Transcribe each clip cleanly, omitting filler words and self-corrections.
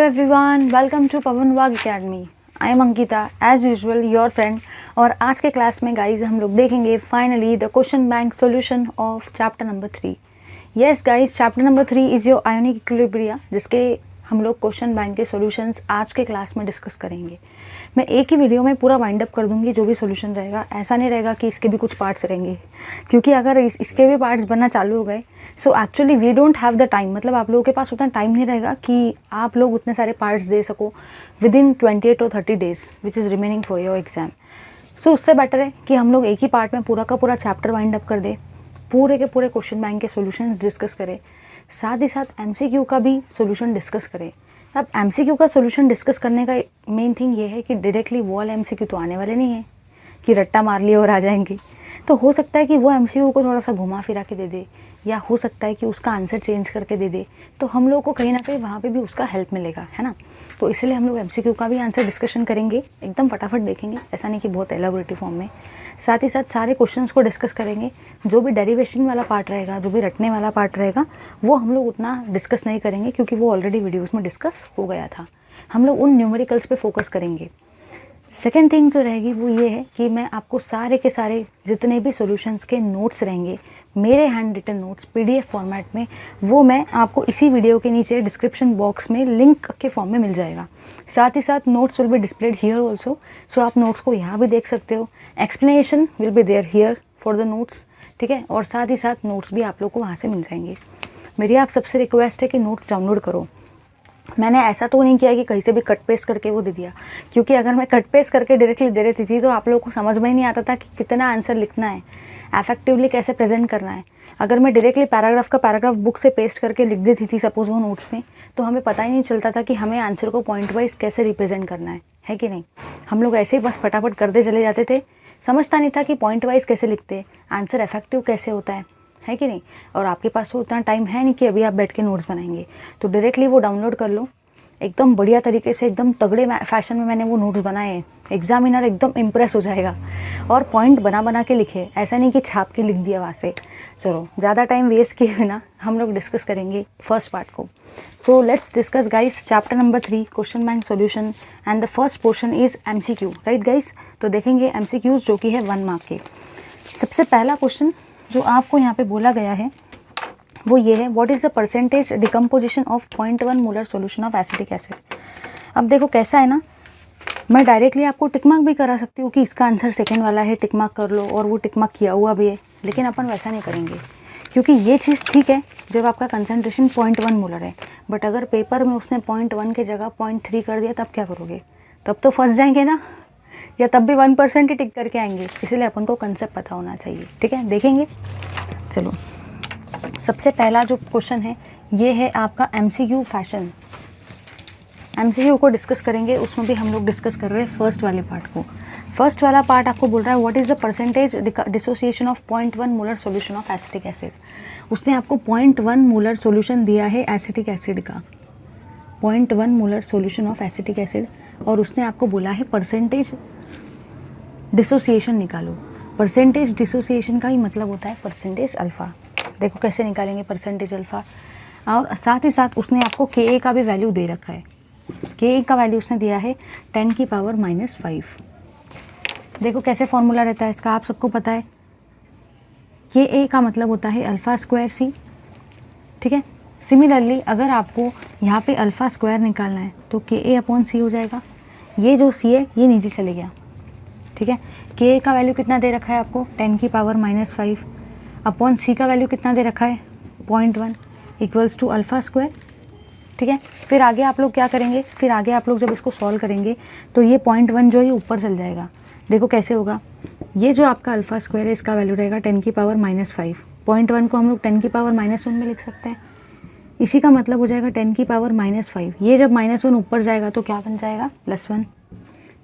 Everyone, welcome to Pawan Wagh academy. I am Ankita, as usual your friend. और आज के class में गाइज हम लोग देखेंगे finally the question bank solution of chapter number 3। Yes guys, chapter number 3 is your ionic equilibria, जिसके हम लोग क्वेश्चन बैंक के सॉल्यूशंस आज के क्लास में डिस्कस करेंगे। मैं एक ही वीडियो में पूरा वाइंड अप कर दूंगी। जो भी सॉल्यूशन रहेगा, ऐसा नहीं रहेगा कि इसके भी कुछ पार्ट्स रहेंगे, क्योंकि अगर इसके भी पार्ट्स बनना चालू हो गए so actually we don't have the time. मतलब आप लोगों के पास उतना टाइम नहीं रहेगा कि आप लोग उतने सारे पार्ट्स दे सको विद इन 28 और 30 days which is remaining for your exam. So उससे बेटर है कि हम लोग एक ही पार्ट में पूरा का पूरा चैप्टर वाइंड अप कर दे, पूरे के पूरे क्वेश्चन बैंक के सॉल्यूशंस डिस्कस करें, साथ ही साथ एमसीक्यू का भी सॉल्यूशन डिस्कस करें। अब एमसीक्यू का सॉल्यूशन डिस्कस करने का मेन थिंग ये है कि डायरेक्टली वो वाले एमसीक्यू तो आने वाले नहीं है कि रट्टा मार लिए और आ जाएंगे। तो हो सकता है कि वो एमसीक्यू को थोड़ा सा घुमा फिरा के दे दे, या हो सकता है कि उसका आंसर चेंज करके दे दे, तो हम लोग को कहीं ना कहीं वहाँ पे भी उसका हेल्प मिलेगा, है ना। तो इसलिए हम लोग एमसीक्यू का भी आंसर डिस्कशन करेंगे, एकदम फटाफट देखेंगे, ऐसा नहीं कि बहुत एलाबोरेटिव फॉर्म में। साथ ही साथ सारे क्वेश्चंस को डिस्कस करेंगे। जो भी डेरिवेशन वाला पार्ट रहेगा, जो भी रटने वाला पार्ट रहेगा, वो हम लोग उतना डिस्कस नहीं करेंगे, क्योंकि वो ऑलरेडी वीडियोज़ में डिस्कस हो गया था। हम लोग उन न्यूमेरिकल्स पे फोकस करेंगे। सेकेंड थिंग जो रहेगी वो ये है कि मैं आपको सारे के सारे जितने भी सॉल्यूशंस के नोट्स रहेंगे, मेरे hand written notes PDF format में, वो मैं आपको इसी वीडियो के नीचे डिस्क्रिप्शन बॉक्स में लिंक के फॉर्म में मिल जाएगा। साथ ही साथ notes will be displayed here also, so आप नोट्स को यहाँ भी देख सकते हो। Explanation will be there here for the notes, ठीक है। और साथ ही साथ नोट्स भी आप लोग को वहाँ से मिल जाएंगे। मेरी आप सबसे रिक्वेस्ट है कि नोट्स डाउनलोड करो। मैंने ऐसा तो नहीं किया कि कहीं से भी कट पेस्ट करके वो दे दिया, क्योंकि अगर मैं कट पेस्ट करके डायरेक्टली दे देती थी तो आप लोगों को समझ में ही नहीं आता था कि कितना आंसर लिखना है, इफेक्टिवली कैसे प्रेजेंट करना है। अगर मैं डायरेक्टली पैराग्राफ का पैराग्राफ बुक से पेस्ट करके लिख देती थी सपोज वो नोट्स में, तो हमें पता ही नहीं चलता था कि हमें आंसर को पॉइंट वाइज कैसे रिप्रेजेंट करना है कि नहीं। हम लोग ऐसे ही बस फटाफट करते चले जाते थे, समझता नहीं था कि पॉइंट वाइज कैसे लिखते, आंसर इफेक्टिव कैसे होता है कि नहीं। और आपके पास तो उतना टाइम है नहीं कि अभी आप बैठ के नोट्स बनाएंगे, तो डायरेक्टली वो डाउनलोड कर लो। एकदम बढ़िया तरीके से, एकदम तगड़े फैशन में मैंने वो नोट्स बनाए हैं। एग्जामिनर एकदम इम्प्रेस हो जाएगा। और पॉइंट बना बना के लिखे, ऐसा नहीं कि छाप के लिख दिया वहाँ से। चलो ज़्यादा टाइम वेस्ट किए बिना हम लोग डिस्कस करेंगे फर्स्ट पार्ट को। So let's discuss guys chapter number 3 question bank solution, and the first portion is MCQ, right guys. तो देखेंगे एमसीक्यूज जो कि है 1 मार्क के। सबसे पहला क्वेश्चन जो आपको यहाँ पे बोला गया है वो ये है, what is the percentage decomposition of 0.1 molar solution of acetic acid. अब देखो कैसा है ना, मैं डायरेक्टली आपको टिक मार्क भी करा सकती हूँ कि इसका आंसर सेकंड वाला है, टिक मार्क कर लो, और वो टिक मार्क किया हुआ भी है, लेकिन अपन वैसा नहीं करेंगे, क्योंकि ये चीज़ ठीक है जब आपका कंसनट्रेशन 0.1 मोलर है। बट अगर पेपर में उसने 0.1 की जगह 0.3 कर दिया, तब क्या करोगे? तब तो फंस जाएंगे ना, या तब भी 1% ही टिक करके आएंगे। इसलिए अपन को कंसेप्ट पता होना चाहिए, ठीक है। देखेंगे, चलो सबसे पहला जो क्वेश्चन है ये है आपका एमसीक्यू फैशन। एमसीक्यू को डिस्कस करेंगे, उसमें भी हम लोग डिस्कस कर रहे हैं फर्स्ट वाले पार्ट को। फर्स्ट वाला पार्ट आपको बोल रहा है what is the percentage dissociation of 0.1 molar solution of acetic acid. उसने आपको 0.1 मोलर सॉल्यूशन दिया है एसिटिक एसिड का, 0.1 molar solution of acetic acid, और उसने आपको बोला है परसेंटेज डिसोसिएशन निकालो। परसेंटेज डिसोसिएशन का ही मतलब होता है परसेंटेज अल्फ़ा। देखो कैसे निकालेंगे परसेंटेज अल्फ़ा। और साथ ही साथ उसने आपको के का भी वैल्यू दे रखा है। के का वैल्यू उसने दिया है 10 की पावर -5। देखो कैसे फॉर्मूला रहता है इसका, आप सबको पता है। के का मतलब होता है अल्फ़ा स्क्वायर सी, ठीक है। सिमिलरली अगर आपको यहाँ पे अल्फ़ा स्क्वायर निकालना है तो के अपॉन सी हो जाएगा। ये जो सी है ये नीचे चले गया, ठीक है। के का वैल्यू कितना दे रखा है आपको, 10 की पावर -5 अपॉन सी का वैल्यू कितना दे रखा है 0.1 इक्वल्स टू अल्फ़ा स्क्वायर, ठीक है। फिर आगे आप लोग क्या करेंगे, फिर आगे आप लोग जब इसको सॉल्व करेंगे तो ये 0.1 जो है ऊपर चल जाएगा। देखो कैसे होगा, ये जो आपका अल्फ़ा स्क्वायर है इसका वैल्यू रहेगा 10 की पावर -5। 0.1 को हम लोग 10 की पावर -1 में लिख सकते हैं। इसी का मतलब हो जाएगा 10 की पावर -5। ये जब -1 ऊपर जाएगा तो क्या बन जाएगा, +1।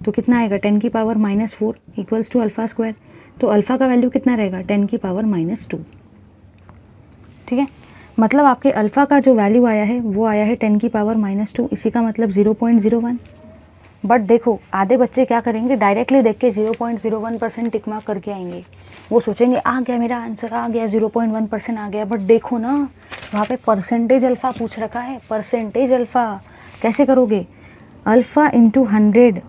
तो कितना आएगा 10 की power -4 equals to alpha square. तो अल्फ़ा का वैल्यू कितना रहेगा 10 की पावर -2, ठीक है। मतलब आपके अल्फ़ा का जो वैल्यू आया है वो आया है 10 की पावर -2, इसी का मतलब 0.01। बट देखो आधे बच्चे क्या करेंगे, डायरेक्टली देख के 0.01% टिक मार्क करके आएंगे। वो सोचेंगे आ गया मेरा आंसर, आ गया 0.1% आ गया। बट देखो ना, वहाँ पे परसेंटेज अल्फ़ा पूछ रखा है, परसेंटेज अल्फ़ा। कैसे करोगे? अल्फ़ा इंटू 100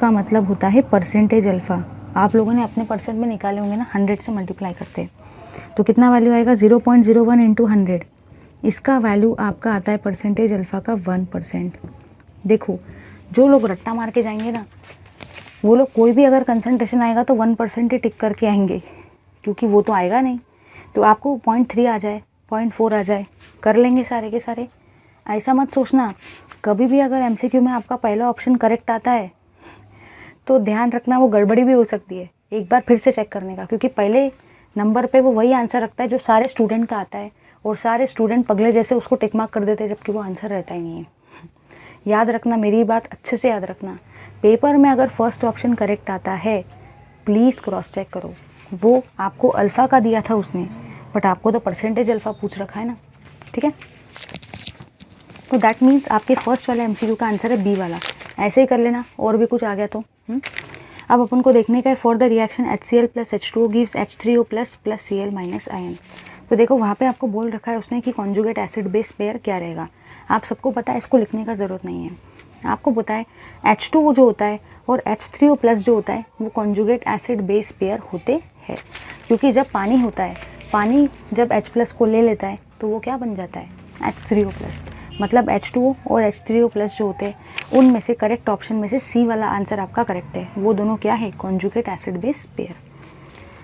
का मतलब होता है परसेंटेज अल्फ़ा। आप लोगों ने अपने परसेंट में निकाले होंगे ना, 100 से मल्टीप्लाई करते, तो कितना वैल्यू आएगा? 0.01 इंटू 100। इसका वैल्यू आपका आता है परसेंटेज अल्फ़ा का 1%। देखो, जो लोग रट्टा मार के जाएंगे ना, वो लोग कोई भी अगर कंसंट्रेशन आएगा तो 1% ही टिक करके आएंगे, क्योंकि वो तो आएगा नहीं। तो आपको 0.3 आ जाए, 0.4 आ जाए, कर लेंगे सारे के सारे। ऐसा मत सोचना, कभी भी अगर MCQ में आपका पहला ऑप्शन करेक्ट आता है तो ध्यान रखना वो गड़बड़ी भी हो सकती है, एक बार फिर से चेक करने का, क्योंकि पहले नंबर पे वो वही आंसर रखता है जो सारे स्टूडेंट का आता है, और सारे स्टूडेंट पगले जैसे उसको टिक मार्क कर देते हैं, जबकि वो आंसर रहता ही नहीं है। याद रखना, मेरी बात अच्छे से याद रखना, पेपर में अगर फर्स्ट ऑप्शन करेक्ट आता है प्लीज़ क्रॉस चेक करो। वो आपको अल्फ़ा का दिया था उसने, बट आपको तो परसेंटेज अल्फ़ा पूछ रखा है ना, ठीक है। तो दैट मीन्स आपके फर्स्ट वाले MCQ का आंसर है बी वाला। ऐसे ही कर लेना, और भी कुछ आ गया तो। अब अपन को देखने का है for the reaction HCl plus H2O gives H3O plus plus Cl minus ion. तो देखो वहाँ पे आपको बोल रखा है उसने कि कॉन्जुगेट एसिड बेस पेयर क्या रहेगा। आप सबको पता है, इसको लिखने का ज़रूरत नहीं है। आपको पता है H2O जो होता है और H3O प्लस जो होता है वो कॉन्जुगेट एसिड बेस पेयर होते हैं, क्योंकि जब पानी होता है, पानी जब H प्लस को ले लेता है तो वो क्या बन जाता है? H3O plus. मतलब H2O और H3O प्लस जो होते हैं उनमें से करेक्ट ऑप्शन में से सी वाला आंसर आपका करेक्ट है। वो दोनों क्या है? Conjugate acid base pair.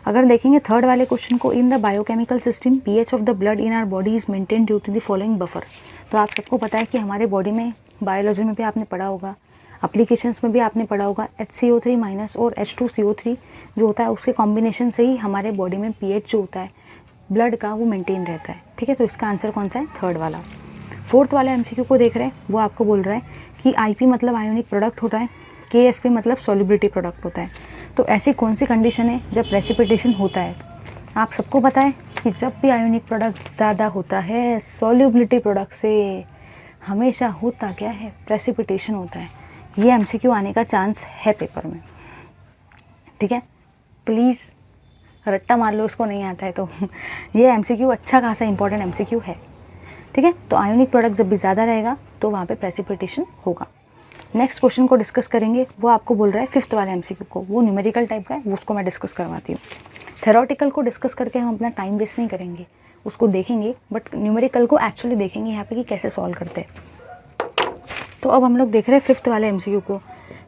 अगर देखेंगे थर्ड वाले क्वेश्चन को, in the biochemical system pH of the blood in our body is maintain due to the following buffer. तो आप सबको पता है कि हमारे बॉडी में बायोलॉजी में भी आपने पढ़ा होगा, एप्लीकेशंस में भी आपने पढ़ा होगा, HCO3 माइनस और H2CO3 जो होता है उसके कॉम्बिनेशन से ही हमारे बॉडी में पीएच जो होता है ब्लड का वो मेंटेन रहता है, ठीक है। तो इसका आंसर कौन सा है? थर्ड वाला। फोर्थ वाले MCQ को देख रहे हैं, वो आपको बोल रहा है कि IP मतलब आयोनिक प्रोडक्ट होता है, KSP मतलब सॉल्युबिलिटी प्रोडक्ट होता है। तो ऐसी कौन सी कंडीशन है जब प्रेसिपिटेशन होता है? आप सबको पता है कि जब भी आयोनिक प्रोडक्ट ज़्यादा होता है सॉल्युबिलिटी प्रोडक्ट से, हमेशा होता क्या है? प्रेसिपिटेशन होता है। ये MCQ आने का चांस है पेपर में, ठीक है। प्लीज़ रट्टा मार लो, उसको नहीं आता है तो ये MCQ अच्छा खासा इंपॉर्टेंट MCQ है, ठीक है। तो आयोनिक प्रोडक्ट जब भी ज़्यादा रहेगा तो वहाँ पे प्रेसिपिटेशन होगा। नेक्स्ट क्वेश्चन को डिस्कस करेंगे, वो आपको बोल रहा है फिफ्थ वाले MCQ को, वो न्यूमेरिकल टाइप का है, वो उसको मैं डिस्कस करवाती हूँ। थेरोटिकल को डिस्कस करके हम अपना टाइम वेस्ट नहीं करेंगे, उसको देखेंगे, बट न्यूमेरिकल को एक्चुअली देखेंगे यहाँ पे कि कैसे सॉल्व करते हैं। तो अब हम लोग देख रहे हैं फिफ्थ वाले MCQ को।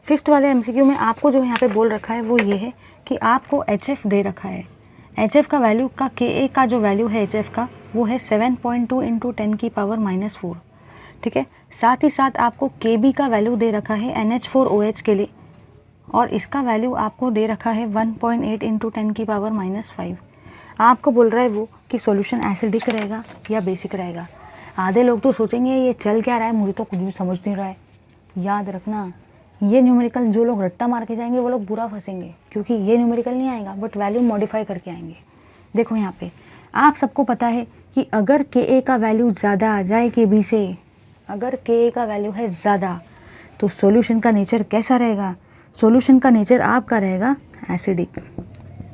फिफ्थ वाले MCQ में आपको जो यहाँ पे बोल रखा है वो ये है कि आपको HF दे रखा है। HF का वैल्यू का Ka का जो वैल्यू है HF का वो है 7.2 इंटू 10 की पावर -4, ठीक है। साथ ही साथ आपको Kb का वैल्यू दे रखा है NH4OH के लिए, और इसका वैल्यू आपको दे रखा है 1.8 इंटू 10 की पावर -5। आपको बोल रहा है वो कि सॉल्यूशन एसिडिक रहेगा या बेसिक रहेगा। आधे लोग तो सोचेंगे ये चल क्या रहा है, मुझे तो कुछ भी समझ नहीं रहा है। याद रखना, ये न्यूमेरिकल जो लोग रट्टा मार के जाएंगे वो लोग बुरा फंसेंगे, क्योंकि ये न्यूमेरिकल नहीं आएगा बट वैल्यू मॉडिफाई करके आएंगे। देखो यहाँ पे आप सबको पता है कि अगर Ka का वैल्यू ज़्यादा आ जाए Kb से, अगर Ka का वैल्यू है ज़्यादा तो सॉल्यूशन का नेचर कैसा रहेगा? सॉल्यूशन का नेचर आपका रहेगा एसिडिक,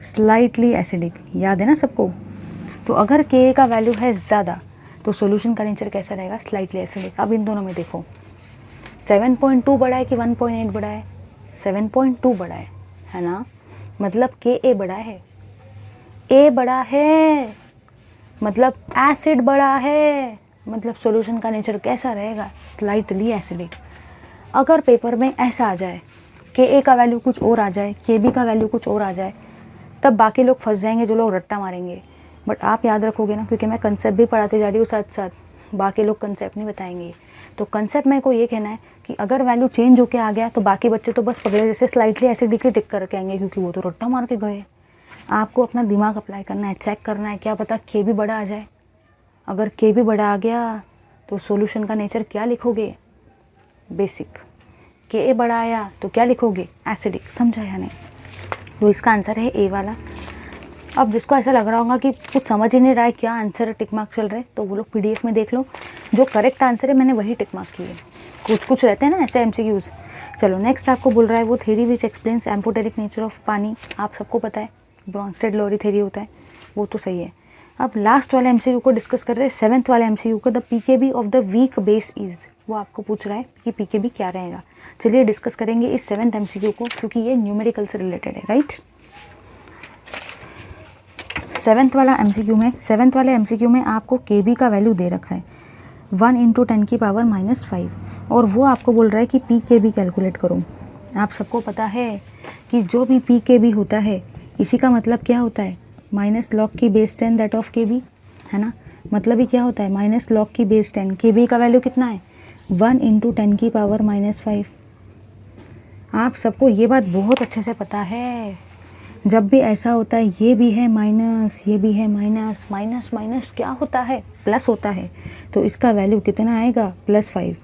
स्लाइटली एसिडिक। याद है ना सबको? तो अगर Ka का वैल्यू है ज़्यादा तो सॉल्यूशन का नेचर कैसा रहेगा? Slightly acidic. अब इन दोनों में देखो 7.2 बड़ा है कि 1.8 बड़ा है? 7.2 बड़ा है ना, मतलब Ka बड़ा है, A बड़ा है, मतलब एसिड बड़ा है, मतलब सॉल्यूशन का नेचर कैसा रहेगा? Slightly acidic. अगर पेपर में ऐसा आ जाए Ka का वैल्यू कुछ और आ जाए, Kb का वैल्यू कुछ और आ जाए, तब बाकी लोग फंस जाएंगे जो लोग रट्टा मारेंगे। बट आप याद रखोगे ना, क्योंकि मैं कंसेप्ट भी पढ़ाते जा रही हूँ साथ साथ, बाकी लोग कंसेप्ट नहीं बताएंगे। तो कंसेप्ट मेरे को ये कहना है कि अगर वैल्यू चेंज होके आ गया तो बाकी बच्चे तो बस पगले जैसे स्लाइटली एसिडिक ही टिक करके आएंगे, क्योंकि वो तो रट्टा मार के गए। आपको अपना दिमाग अप्लाई करना है, चेक करना है, क्या पता Kb बड़ा आ जाए। अगर Kb बड़ा आ गया तो सॉल्यूशन का नेचर क्या लिखोगे? बेसिक। Ka बड़ा आया तो क्या लिखोगे? एसिडिक। समझा या नहीं? तो इसका आंसर है A वाला। अब जिसको ऐसा लग रहा होगा कि कुछ समझ ही नहीं रहा है क्या आंसर टिक मार्क चल रहे, तो वो लोग PDF में देख लो, जो करेक्ट आंसर है मैंने वही टिक मार्क किए। कुछ रहते हैं ना ऐसे MCQs। चलो नेक्स्ट आपको बोल रहा है वो theory which explains amphoteric nature of पानी। आप सबको पता है ब्रॉन्स्टेड-लोरी थ्योरी होता है, वो तो सही है। अब लास्ट वाले एमसीक्यू को डिस्कस कर रहे हैं, 7th वाले एमसीक्यू को, the pKb of the weak base is, वो आपको पूछ रहा है कि पीकेबी क्या रहेगा। चलिए डिस्कस करेंगे इस 7th एमसीक्यू को, क्योंकि ये न्यूमेरिकल से रिलेटेड है, राइट। 7th वाले एमसीक्यू में आपको केबी का वैल्यू दे रखा है 1 × 10⁻⁵, और वो आपको बोल रहा है कि पीकेबी कैलकुलेट करो। आप सबको पता है कि जो भी पीकेबी होता है, इसी का मतलब क्या होता है, माइनस लॉग की बेस 10 दैट ऑफ केबी, है ना। मतलब ही क्या होता है, माइनस लॉग की बेस 10, केबी का वैल्यू कितना है 1 × 10⁻⁵। आप सबको ये बात बहुत अच्छे से पता है। जब भी ऐसा होता है, ये भी है माइनस, ये भी है माइनस, माइनस माइनस क्या होता है, प्लस होता है, तो इसका वैल्यू कितना आएगा +5।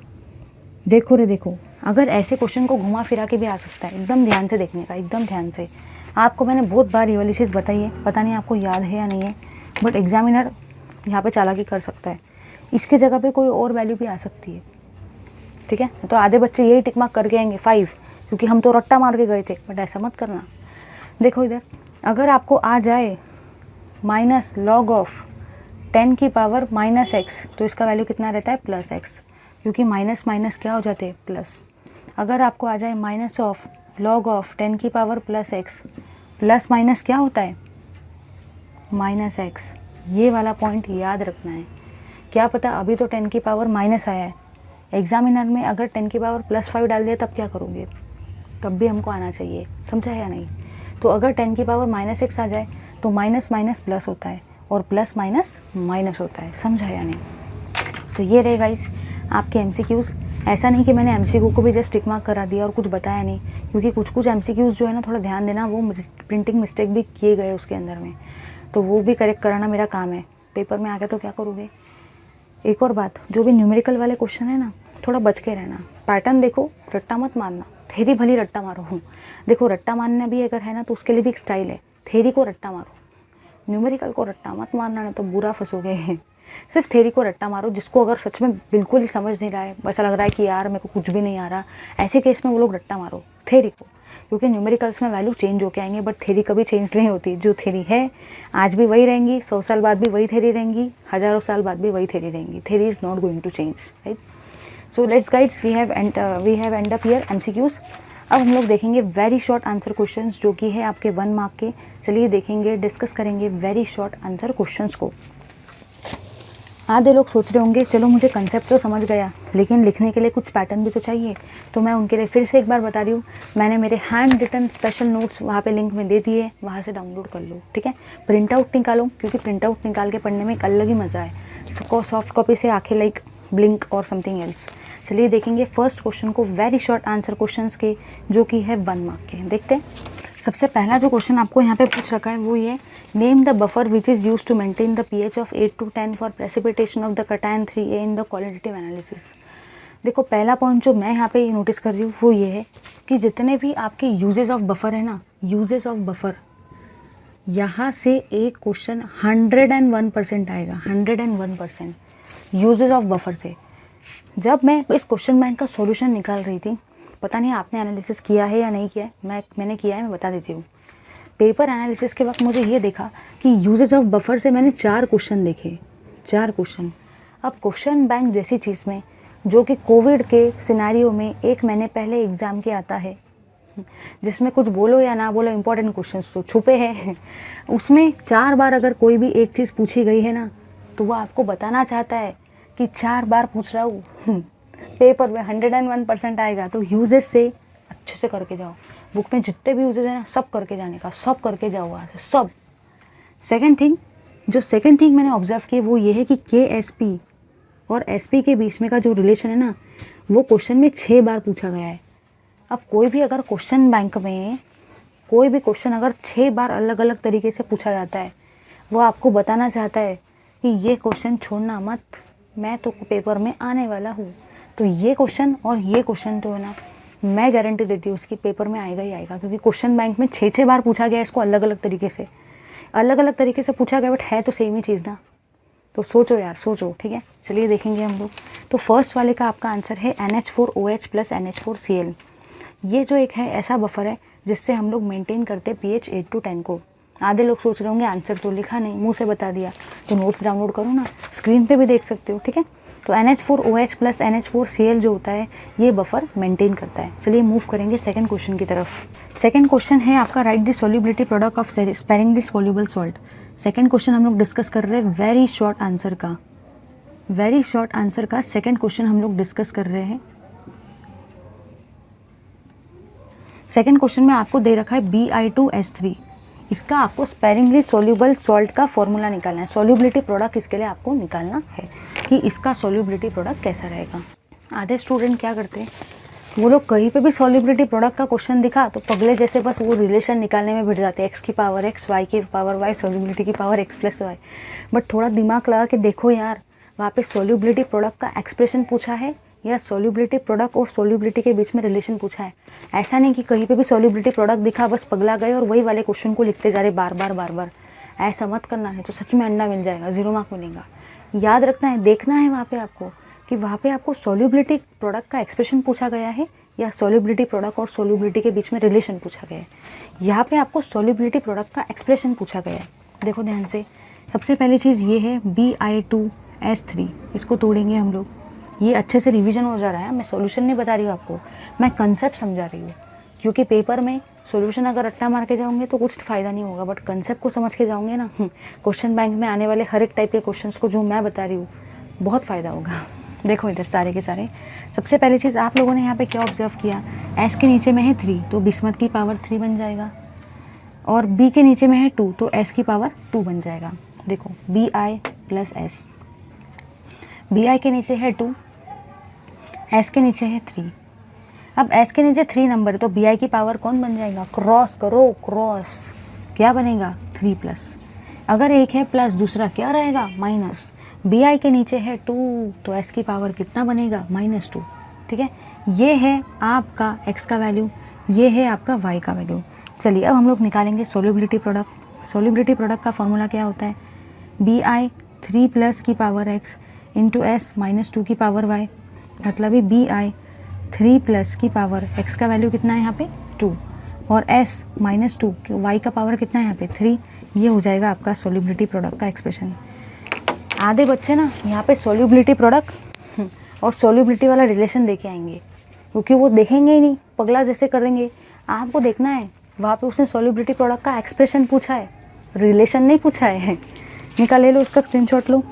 देखो रे देखो, अगर ऐसे क्वेश्चन को घुमा फिरा के भी आ सकता है, एकदम ध्यान से देखने का, एकदम ध्यान से। आपको मैंने बहुत बार ये वाली चीज़ बताई है, पता नहीं आपको याद है या नहीं है, बट एग्जामिनर यहाँ पे चालाकी कर सकता है। इसके जगह पे कोई और वैल्यू भी आ सकती है, ठीक है। तो आधे बच्चे यही टिक मार्क करके आएंगे 5, क्योंकि हम तो रट्टा मार के गए थे, बट ऐसा मत करना। देखो इधर, अगर आपको आ जाए माइनस लॉग ऑफ 10⁻⁻x, तो इसका वैल्यू कितना रहता है +x, क्योंकि माइनस माइनस क्या हो जाते हैं प्लस। अगर आपको आ जाए minus of log of 10⁻+x, plus minus क्या होता है -x। ये वाला पॉइंट याद रखना है। क्या पता अभी तो 10 की पावर माइनस आया है, एग्जामिनर में अगर 10 की पावर +5 डाल दिया तब क्या करोगे, तब भी हमको आना चाहिए, समझा या नहीं। तो अगर 10 की पावर -x आ जाए तो माइनस माइनस प्लस होता है, और प्लस माइनस माइनस होता है, समझा या नहीं। तो ये रहे गाइस आपके एमसीक्यूज़। ऐसा नहीं कि मैंने एमसीक्यू को भी जस्ट टिक मार्क करा दिया और कुछ बताया नहीं, क्योंकि कुछ एमसीक्यूज़ जो है ना, थोड़ा ध्यान देना, वो प्रिंटिंग मिस्टेक भी किए गए उसके अंदर में, तो वो भी करेक्ट कराना मेरा काम है। पेपर में आ गया तो क्या करोगे। एक और बात, जो भी न्यूमेरिकल वाले क्वेश्चन है ना, थोड़ा बच के रहना। पैटर्न देखो, रट्टा मत मारना, थेरी भली रट्टा मारो हूँ। देखो रट्टा मारना भी अगर है ना, तो उसके लिए भी एक स्टाइल है, थेरी को रट्टा मारो, न्यूमेरिकल को रट्टा मत मारना, ना तो बुरा फंसोगे। सिर्फ थेरी को रट्टा मारो, जिसको अगर सच में बिल्कुल ही समझ नहीं रहा है, ऐसा लग रहा है कि यार मेरे को कुछ भी नहीं आ रहा, ऐसे केस में वो लोग रट्टा मारो थेरी को, क्योंकि न्यूमेरिकल्स में वैल्यू चेंज होके आएंगे, बट थेरी कभी चेंज नहीं होती। जो थेरी है आज भी वही रहेंगी, 100 साल बाद भी वही थेरी रहेंगी, हज़ारों साल बाद भी वही थेरी रहेंगी। Theory is not going to change, right. So let's guys, we have end up here MCQs. अब हम लोग देखेंगे वेरी शॉर्ट आंसर क्वेश्चंस, जो कि है आपके 1 मार्क के। चलिए देखेंगे, डिस्कस करेंगे वेरी शॉर्ट आंसर क्वेश्चंस को। आधे लोग सोच रहे होंगे चलो मुझे कंसेप्ट तो समझ गया, लेकिन लिखने के लिए कुछ पैटर्न भी तो चाहिए। तो मैं उनके लिए फिर से एक बार बता रही हूँ, मैंने मेरे हैंड रिटन स्पेशल नोट्स वहाँ पे लिंक में दे दिए, वहाँ से डाउनलोड कर लो, ठीक है। प्रिंट आउट निकालो, क्योंकि प्रिंट आउट निकाल के पढ़ने में एक अलग ही मज़ा है। सॉफ्ट कॉपी से आंखें लाइक ब्लिंक और समथिंग एल्स। चलिए देखेंगे फर्स्ट क्वेश्चन को, वेरी शॉर्ट आंसर क्वेश्चंस के, जो कि है 1 मार्क के। देखते हैं। सबसे पहला जो क्वेश्चन आपको यहाँ पे पूछ रखा है वो ये, name the buffer which is use to maintain the pH of 8 to 10 for precipitation of the cation 3A in the qualitative analysis. देखो पहला पॉइंट जो मैं यहाँ पे नोटिस कर रही हूँ वो ये है कि जितने भी आपके यूजेस ऑफ बफर है ना, यूजेस ऑफ बफर, यहाँ से एक क्वेश्चन 101% आएगा, 101% यूजेस ऑफ बफर से। जब मैं इस क्वेश्चन बैंक का सॉल्यूशन निकाल रही थी, पता नहीं आपने एनालिसिस किया है या नहीं किया है, मैंने किया है, मैं बता देती हूँ। पेपर एनालिसिस के वक्त मुझे ये देखा कि यूजेस ऑफ बफर से मैंने 4 क्वेश्चन देखे, 4 क्वेश्चन। अब क्वेश्चन बैंक जैसी चीज़ में, जो कि कोविड के सिनेरियो में 1 महीने पहले एग्ज़ाम के आता है, जिसमें कुछ बोलो या ना बोलो इंपॉर्टेंट क्वेश्चंस तो छुपे हैं, उसमें 4 बार अगर कोई भी एक चीज़ पूछी गई है ना, तो वो आपको बताना चाहता है कि 4 बार पूछ रहा हूँ, पेपर में 101% आएगा। तो यूजेस से अच्छे से करके जाओ, बुक में जितने भी यूजेस हैं ना, सब करके जाने का, सब करके जाओ वहाँ से, सब। सेकंड थिंग मैंने ऑब्जर्व की वो ये है कि KSP और SP के बीच में का जो रिलेशन है ना, वो क्वेश्चन में 6 बार पूछा गया है। अब कोई भी अगर क्वेश्चन बैंक में कोई भी क्वेश्चन अगर 6 बार अलग अलग तरीके से पूछा जाता है, वो आपको बताना चाहता है कि ये क्वेश्चन छोड़ना मत, मैं तो पेपर में आने वाला हूँ। तो ये क्वेश्चन और ये क्वेश्चन तो है ना, मैं गारंटी देती हूँ उसकी पेपर में आएगा ही आएगा, क्योंकि क्वेश्चन बैंक में 6 बार पूछा गया इसको, अलग अलग तरीके से पूछा गया, बट है तो सेम ही चीज़ ना। तो सोचो यार, सोचो, ठीक है। चलिए देखेंगे हम लोग। तो फर्स्ट वाले का आपका आंसर है NH4OH + NH4Cl। ये जो एक है ऐसा बफर है जिससे हम लोग मेंटेन करते pH 8 to 10 को। आधे लोग सोच रहे होंगे आंसर तो लिखा नहीं, मुंह से बता दिया, तो नोट्स डाउनलोड करो ना, स्क्रीन पे भी देख सकते हो, ठीक है। तो NH4OH प्लस NH4Cl जो होता है ये बफर मेंटेन करता है। चलिए मूव करेंगे सेकंड क्वेश्चन की तरफ। सेकंड क्वेश्चन है आपका, right the solubility product of sparingly soluble salt. Second question हम लोग डिस्कस कर रहे हैं वेरी शॉर्ट आंसर का सेकंड क्वेश्चन हम लोग डिस्कस कर रहे हैं। सेकंड क्वेश्चन में आपको दे रखा है Bi2S3, इसका आपको स्पेरिंगली सोल्यूबल सॉल्ट का फॉर्मूला निकालना है। सोल्यूबिलिटी प्रोडक्ट इसके लिए आपको निकालना है कि इसका सोल्यूबिलिटी प्रोडक्ट कैसा रहेगा। आधे स्टूडेंट क्या करते हैं, वो लोग कहीं पे भी सोल्यूबिलिटी प्रोडक्ट का क्वेश्चन दिखा तो पगले जैसे बस वो रिलेशन निकालने में भिड़ जाते हैं, x की पावर x, y की पावर y, सोल्यूबिलिटी की power x plus y। But थोड़ा दिमाग लगा के देखो यार, वहाँ पे सोल्यूबिलिटी प्रोडक्ट का एक्सप्रेशन पूछा है या सोल्यूबिलिटी प्रोडक्ट और सोल्यूबिलिटी के बीच में रिलेशन पूछा है। ऐसा नहीं कि कहीं पे भी सोल्यूबिलिटी प्रोडक्ट दिखा बस पगला गए और वही वाले क्वेश्चन को लिखते जा रहे बार बार। ऐसा मत करना है तो सच में अंडा मिल जाएगा, 0 मार्क मिलेगा। याद रखना है, देखना है वहाँ पे आपको कि वहाँ पे आपको सोल्यूबिलिटी प्रोडक्ट का एक्सप्रेशन पूछा गया है या सोल्यूबिलिटी प्रोडक्ट और सोल्यूबिलिटी के बीच में रिलेशन पूछा गया है। यहाँ पे आपको सोल्यूबिलिटी प्रोडक्ट का एक्सप्रेशन पूछा गया है। देखो ध्यान से, सबसे पहली चीज़ ये है Bi2S3, इसको तोड़ेंगे हम लोग। ये अच्छे से रिवीजन हो जा रहा है, मैं सॉल्यूशन नहीं बता रही हूँ आपको, मैं कंसेप्ट समझा रही हूँ। क्योंकि पेपर में सॉल्यूशन अगर रट्टा मार के जाओगे तो कुछ फ़ायदा नहीं होगा, बट कंसेप्ट को समझ के जाओगे ना, क्वेश्चन बैंक में आने वाले हर एक टाइप के क्वेश्चंस को जो मैं बता रही हूँ बहुत फ़ायदा होगा। देखो इधर सारे के सारे, सबसे पहली चीज़ आप लोगों ने यहाँ पे क्या ऑब्जर्व किया, S के नीचे में है 3 तो बिस्मत की पावर 3 बन जाएगा, और B के नीचे में है 2 तो S की पावर 2 बन जाएगा। देखो Bi प्लस S, Bi के नीचे है 2, S के नीचे है 3। अब S के नीचे 3 नंबर है तो Bi की पावर कौन बन जाएगा, क्रॉस करो, क्रॉस क्या बनेगा 3 प्लस। अगर एक है प्लस दूसरा क्या रहेगा माइनस। Bi के नीचे है 2 तो S की पावर कितना बनेगा -2, ठीक है। ये है आपका x का वैल्यू, ये है आपका y का वैल्यू। चलिए अब हम लोग निकालेंगे सोल्यूबिलिटी प्रोडक्ट। सोल्यूबिलिटी प्रोडक्ट का फॉर्मूला क्या होता है, Bi 3 प्लस की पावर x इंटू S -2 की पावर y, मतलब Bi 3 प्लस की पावर x का वैल्यू कितना है यहाँ पे 2 और S -2 y का पावर कितना है यहाँ पे 3। ये हो जाएगा आपका सोल्यूबिलिटी प्रोडक्ट का एक्सप्रेशन। आधे बच्चे ना यहाँ पे सोल्यूबिलिटी प्रोडक्ट और सोल्यूबिलिटी वाला रिलेशन देके आएंगे, क्योंकि वो देखेंगे ही नहीं, पगला जैसे कर देंगे। आपको देखना है वहाँ पे उसने सोल्यूबिलिटी प्रोडक्ट का एक्सप्रेशन पूछा है, रिलेशन नहीं पूछा है। निकाल ले लो, उसका स्क्रीनशॉट लो।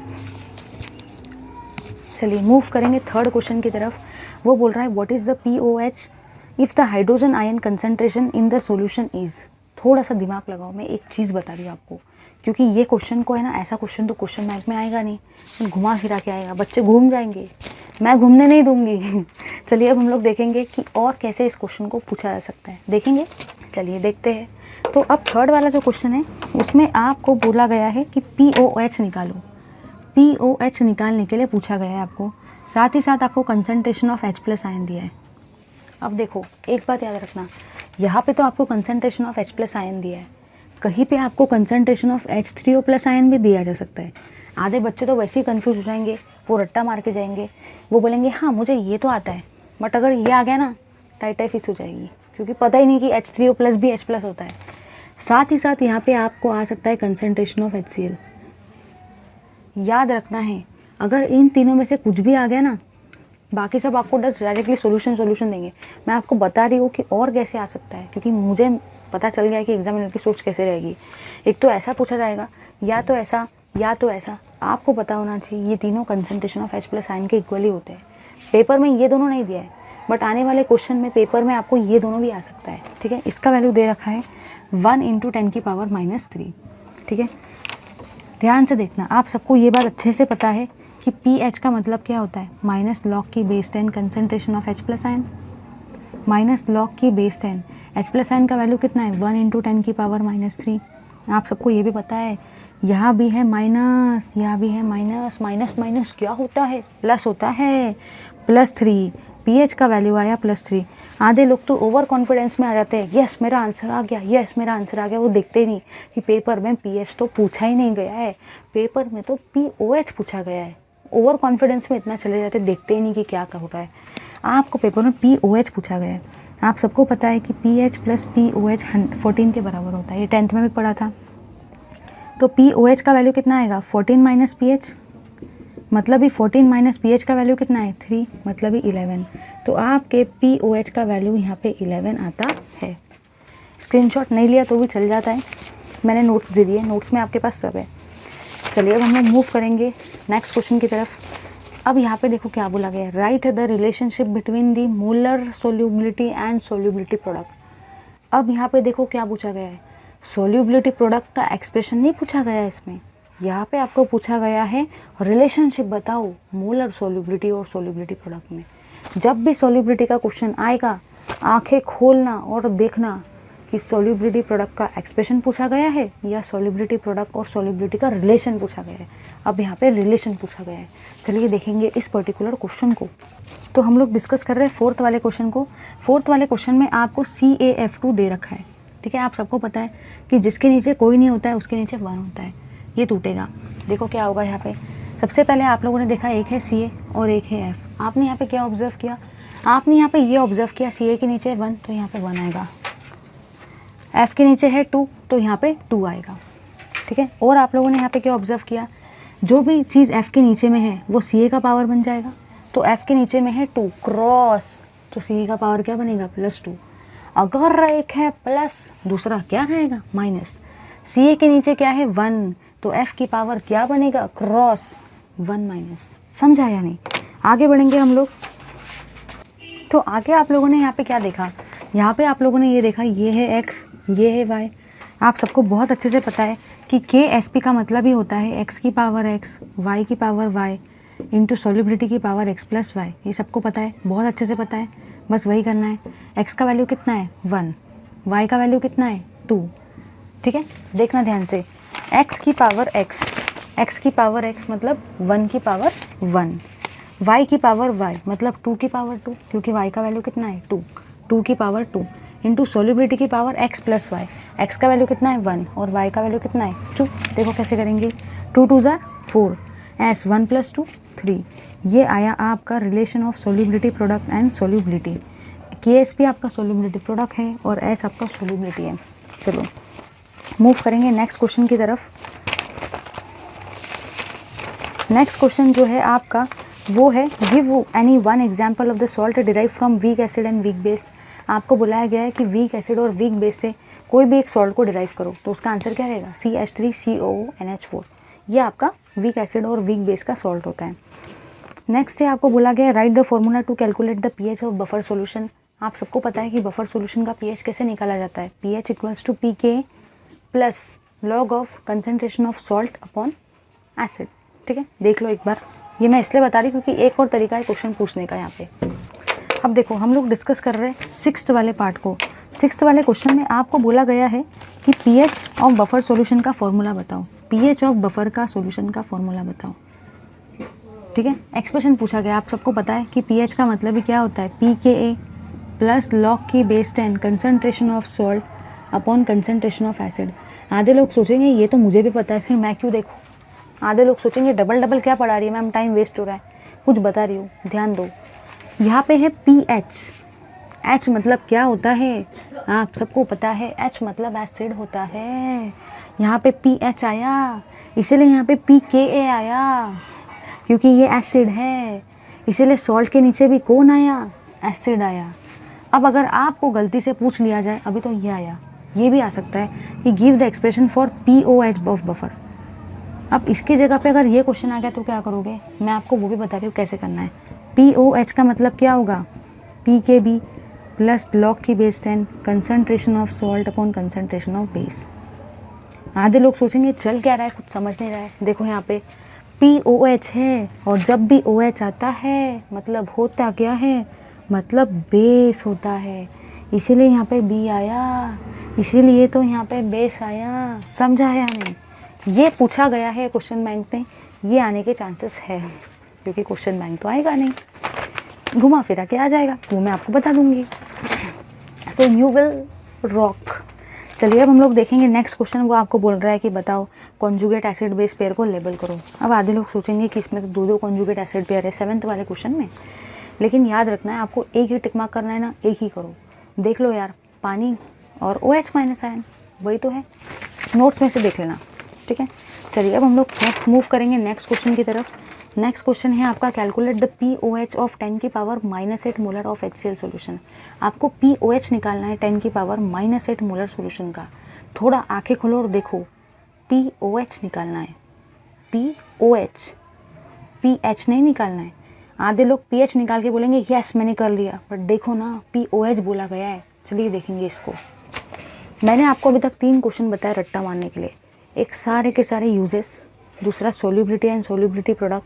चलिए मूव करेंगे थर्ड क्वेश्चन की तरफ। वो बोल रहा है what is the POH if the hydrogen ion concentration in the solution is. थोड़ा सा दिमाग लगाओ, मैं एक चीज़ बता रही हूँ आपको, क्योंकि ये क्वेश्चन को है ना, ऐसा क्वेश्चन तो क्वेश्चन बैंक में आएगा नहीं, घुमा फिरा के आएगा, बच्चे घूम जाएंगे, मैं घूमने नहीं दूंगी। चलिए अब हम लोग देखेंगे कि और कैसे इस क्वेश्चन को पूछा जा सकता है, देखेंगे। चलिए देखते हैं। तो अब थर्ड वाला जो क्वेश्चन है उसमें आपको बोला गया है कि POH निकालो। POH निकालने के लिए पूछा गया है आपको, साथ ही साथ आपको कंसंट्रेशन ऑफ H+ आयन दिया है। अब देखो एक बात याद रखना, यहाँ पे तो आपको कंसंट्रेशन ऑफ H+ आयन दिया है, कहीं पे आपको कंसंट्रेशन ऑफ H3O+ आयन भी दिया जा सकता है। आधे बच्चे तो वैसे ही कंफ्यूज हो जाएंगे, वो रट्टा मार के जाएंगे, वो बोलेंगे हाँ मुझे ये तो आता है, बट अगर ये आ गया ना टाई फिस हो जाएगी, क्योंकि पता ही नहीं कि H3O+ भी H+ होता है। साथ ही साथ यहाँ पे आपको आ सकता है कंसंट्रेशन ऑफ HCl। याद रखना है अगर इन तीनों में से कुछ भी आ गया ना, बाकी सब आपको डायरेक्टली सोल्यूशन देंगे। मैं आपको बता रही हूँ कि और कैसे आ सकता है, क्योंकि मुझे पता चल गया कि एग्जामिनर की सोच कैसे रहेगी। एक तो ऐसा पूछा जाएगा, या तो ऐसा या तो ऐसा। आपको पता होना चाहिए ये तीनों कंसंट्रेशन ऑफ H+ आयन के इक्वली होते हैं। पेपर में ये दोनों नहीं दिया है, बट आने वाले क्वेश्चन में पेपर में आपको ये दोनों भी आ सकता है, ठीक है। इसका वैल्यू दे रखा है 1 × 10 की पावर -3, ठीक है। ध्यान से देखना, आप सबको ये बात अच्छे से पता है कि PH का मतलब क्या होता है, -log की base 10 concentration of H+ ion, -log की बेस 10 H+ आयन का वैल्यू कितना है 1 × 10 की पावर -3। आप सबको ये भी पता है यहाँ भी है माइनस, यहाँ भी है माइनस, माइनस माइनस क्या होता है प्लस होता है, +3। PH का वैल्यू आया +3। आधे लोग तो ओवर कॉन्फिडेंस में आ जाते हैं, यस मेरा आंसर आ गया, यस मेरा आंसर आ गया। वो देखते ही नहीं कि पेपर में PH तो पूछा ही नहीं गया है, पेपर में तो POH पूछा गया है। ओवर कॉन्फिडेंस में इतना चले जाते, देखते ही नहीं कि क्या हो रहा है। आपको पेपर में POH पूछा गया है। आप सबको पता है कि PH + POH 14 के बराबर होता है, ये 10th में भी पढ़ा था। तो POH का वैल्यू कितना आएगा 14 माइनस PH, मतलब ही 14 माइनस PH का वैल्यू कितना है 3, मतलब ही 11। तो आपके POH का वैल्यू यहाँ पे 11 आता है। स्क्रीनशॉट नहीं लिया तो भी चल जाता है, मैंने नोट्स दे दिए, नोट्स में आपके पास सब है। चलिए अब हम लोग मूव करेंगे नेक्स्ट क्वेश्चन की तरफ। अब यहाँ पे देखो क्या बोला गया है, right the relationship between the molar solubility and solubility product. अब यहाँ पे देखो क्या पूछा गया है, सोल्यूबिलिटी प्रोडक्ट का एक्सप्रेशन नहीं पूछा गया है इसमें, यहाँ पे आपको पूछा गया है रिलेशनशिप बताओ मोलर सोल्यूबिलिटी और सोल्यूबिलिटी प्रोडक्ट में। जब भी सोल्यूबिलिटी का क्वेश्चन आएगा आंखें खोलना और देखना कि सोल्यूबिलिटी प्रोडक्ट का एक्सप्रेशन पूछा गया है या सोल्यूबिलिटी प्रोडक्ट और सोल्यूबिलिटी का रिलेशन पूछा गया है। अब यहाँ पे रिलेशन पूछा गया है। चलिए देखेंगे इस पर्टिकुलर क्वेश्चन को। तो हम लोग डिस्कस कर रहे हैं फोर्थ वाले क्वेश्चन को। फोर्थ वाले क्वेश्चन में आपको CaF2 दे रखा है, ठीक है। आप सबको पता है कि जिसके नीचे कोई नहीं होता है उसके नीचे 1 होता है, ये टूटेगा। देखो क्या होगा यहाँ पे, सबसे पहले आप लोगों ने देखा एक है Ca और एक है F। आपने यहाँ पे क्या ऑब्जर्व किया, आपने यहाँ पे ये ऑब्जर्व किया Ca के नीचे 1 तो यहाँ पे 1 आएगा, F के नीचे है 2 तो यहाँ पे 2 आएगा, ठीक है। और आप लोगों ने यहाँ पे क्या ऑब्जर्व किया, जो भी चीज़ F के नीचे में है वो Ca का पावर बन जाएगा। तो F के नीचे में है 2 क्रॉस, तो Ca का पावर क्या बनेगा +2। अगर एक है प्लस दूसरा क्या रहेगा माइनस। Ca के नीचे क्या है 1 तो F की पावर क्या बनेगा क्रॉस 1 माइनस। समझा या नहीं, आगे बढ़ेंगे हम लोग। तो आगे आप लोगों ने यहाँ पे क्या देखा, यहाँ पे आप लोगों ने ये देखा ये है x ये है y। आप सबको बहुत अच्छे से पता है कि KSP का मतलब ही होता है x की पावर x y की पावर y इंटू सोल्यूबिलिटी की पावर x प्लस y। ये सबको पता है, बहुत अच्छे से पता है, बस वही करना है। x का वैल्यू कितना है 1, y का वैल्यू कितना है 2, ठीक है। देखना ध्यान से, x की पावर x मतलब 1 की पावर 1, y की पावर y मतलब 2 की पावर 2, क्योंकि y का वैल्यू कितना है 2 की पावर 2 इंटू सोल्यूबिलिटी की power x plus Y. x का वैल्यू कितना है 1 और y का वैल्यू कितना है 2। देखो कैसे करेंगे, 2 2 ज़ा 4 एस 1 + 2 3। ये आया आपका relation of solubility product and solubility. KSP आपका सोल्यूबिलिटी प्रोडक्ट है और S आपका सोल्यूबिलिटी है। चलो मूव करेंगे नेक्स्ट क्वेश्चन की तरफ। नेक्स्ट क्वेश्चन जो है आपका वो है, give any one example of the salt derive from weak acid and weak base. आपको बुलाया गया है कि वीक एसिड और वीक बेस से कोई भी एक सॉल्ट को डिराइव करो, तो उसका आंसर क्या रहेगा CH3COONH4। ये आपका वीक एसिड और वीक बेस का सॉल्ट होता है। नेक्स्ट है आपको बोला गया right the formula to calculate the pH of buffer solution. आप सबको पता है कि बफर सॉल्यूशन का pH कैसे निकाला जाता है, pH = pK plus log of concentration of salt upon acid, ठीक है। देख लो एक बार, ये मैं इसलिए बता रही क्योंकि एक और तरीका है क्वेश्चन पूछने का यहाँ पे। अब देखो हम लोग डिस्कस कर रहे हैं 6th वाले पार्ट को। 6th वाले क्वेश्चन में आपको बोला गया है कि pH ऑफ बफर सॉल्यूशन का फॉर्मूला बताओ, pH ऑफ बफर का सॉल्यूशन का फॉर्मूला बताओ, ठीक है। एक्सप्रेशन पूछा गया, आप सबको पता है कि pH का मतलब ही क्या होता है pKa प्लस लॉग की base 10 concentration of salt upon concentration of acid. आधे लोग सोचेंगे ये तो मुझे भी पता है, फिर मैं क्यों देखूँ। आधे लोग सोचेंगे डबल डबल क्या पढ़ा रही है मैम, टाइम वेस्ट हो रहा है। कुछ बता रही हूँ, ध्यान दो। यहाँ पे है pH, H मतलब क्या होता है आप सबको पता है, H मतलब एसिड होता है। यहाँ पे pH आया इसीलिए यहाँ पे pKa आया, क्योंकि ये एसिड है, इसीलिए सॉल्ट के नीचे भी कौन आया, एसिड आया। अब अगर आपको गलती से पूछ लिया जाए, अभी तो ये आया, ये भी आ सकता है कि give the expression for POH of buffer. अब इसकी जगह पे अगर ये क्वेश्चन आ गया तो क्या करोगे, मैं आपको वो भी बता रही हूँ कैसे करना है। POH का मतलब क्या होगा pKb प्लस लॉग की base 10 concentration of salt upon concentration of base. आधे लोग सोचेंगे चल क्या रहा है, कुछ समझ नहीं रहा है। देखो यहाँ पे POH है और जब भी OH आता है मतलब होता क्या है, मतलब बेस होता है, इसीलिए यहाँ पे B आया, इसीलिए तो यहाँ पे बेस आया। समझा है या नहीं, ये पूछा गया है क्वेश्चन बैंक में, ये आने के चांसेस है, क्योंकि क्वेश्चन बैंक तो आएगा नहीं, घुमा फिरा के आ जाएगा, वो मैं आपको बता दूंगी। So you will rock. चलिए अब हम लोग देखेंगे नेक्स्ट क्वेश्चन। वो आपको बोल रहा है कि बताओ कॉन्जुगेट एसिड बेस पेयर को लेबल करो। अब आधे लोग सोचेंगे कि इसमें तो 2 कॉन्जुगेट एसिड पेयर है 7th वाले क्वेश्चन में, लेकिन याद रखना है आपको एक ही टिक मार्क करना है ना, एक ही करो। देख लो यार, पानी और OH- आयन वही तो है, नोट्स में से देख लेना, ठीक है। चलिए अब हम लोग नेक्स्ट मूव करेंगे नेक्स्ट क्वेश्चन की तरफ। नेक्स्ट क्वेश्चन है आपका कैलकुलेट द POH ऑफ 10 की power -8 molar of HCl solution. आपको POH निकालना है 10 की पावर -8 मोलर सॉल्यूशन का। थोड़ा आंखें खोलो और देखो, POH निकालना है, POH, PH नहीं निकालना है। आधे लोग PH निकाल के बोलेंगे यस मैंने कर लिया, बट देखो ना POH बोला गया है। चलिए देखेंगे इसको। मैंने आपको अभी तक 3 क्वेश्चन बताया रट्टा मारने के लिए। एक सारे के सारे यूजेस, दूसरा सोल्यूबिलिटी एंड सोल्यूबिलिटी प्रोडक्ट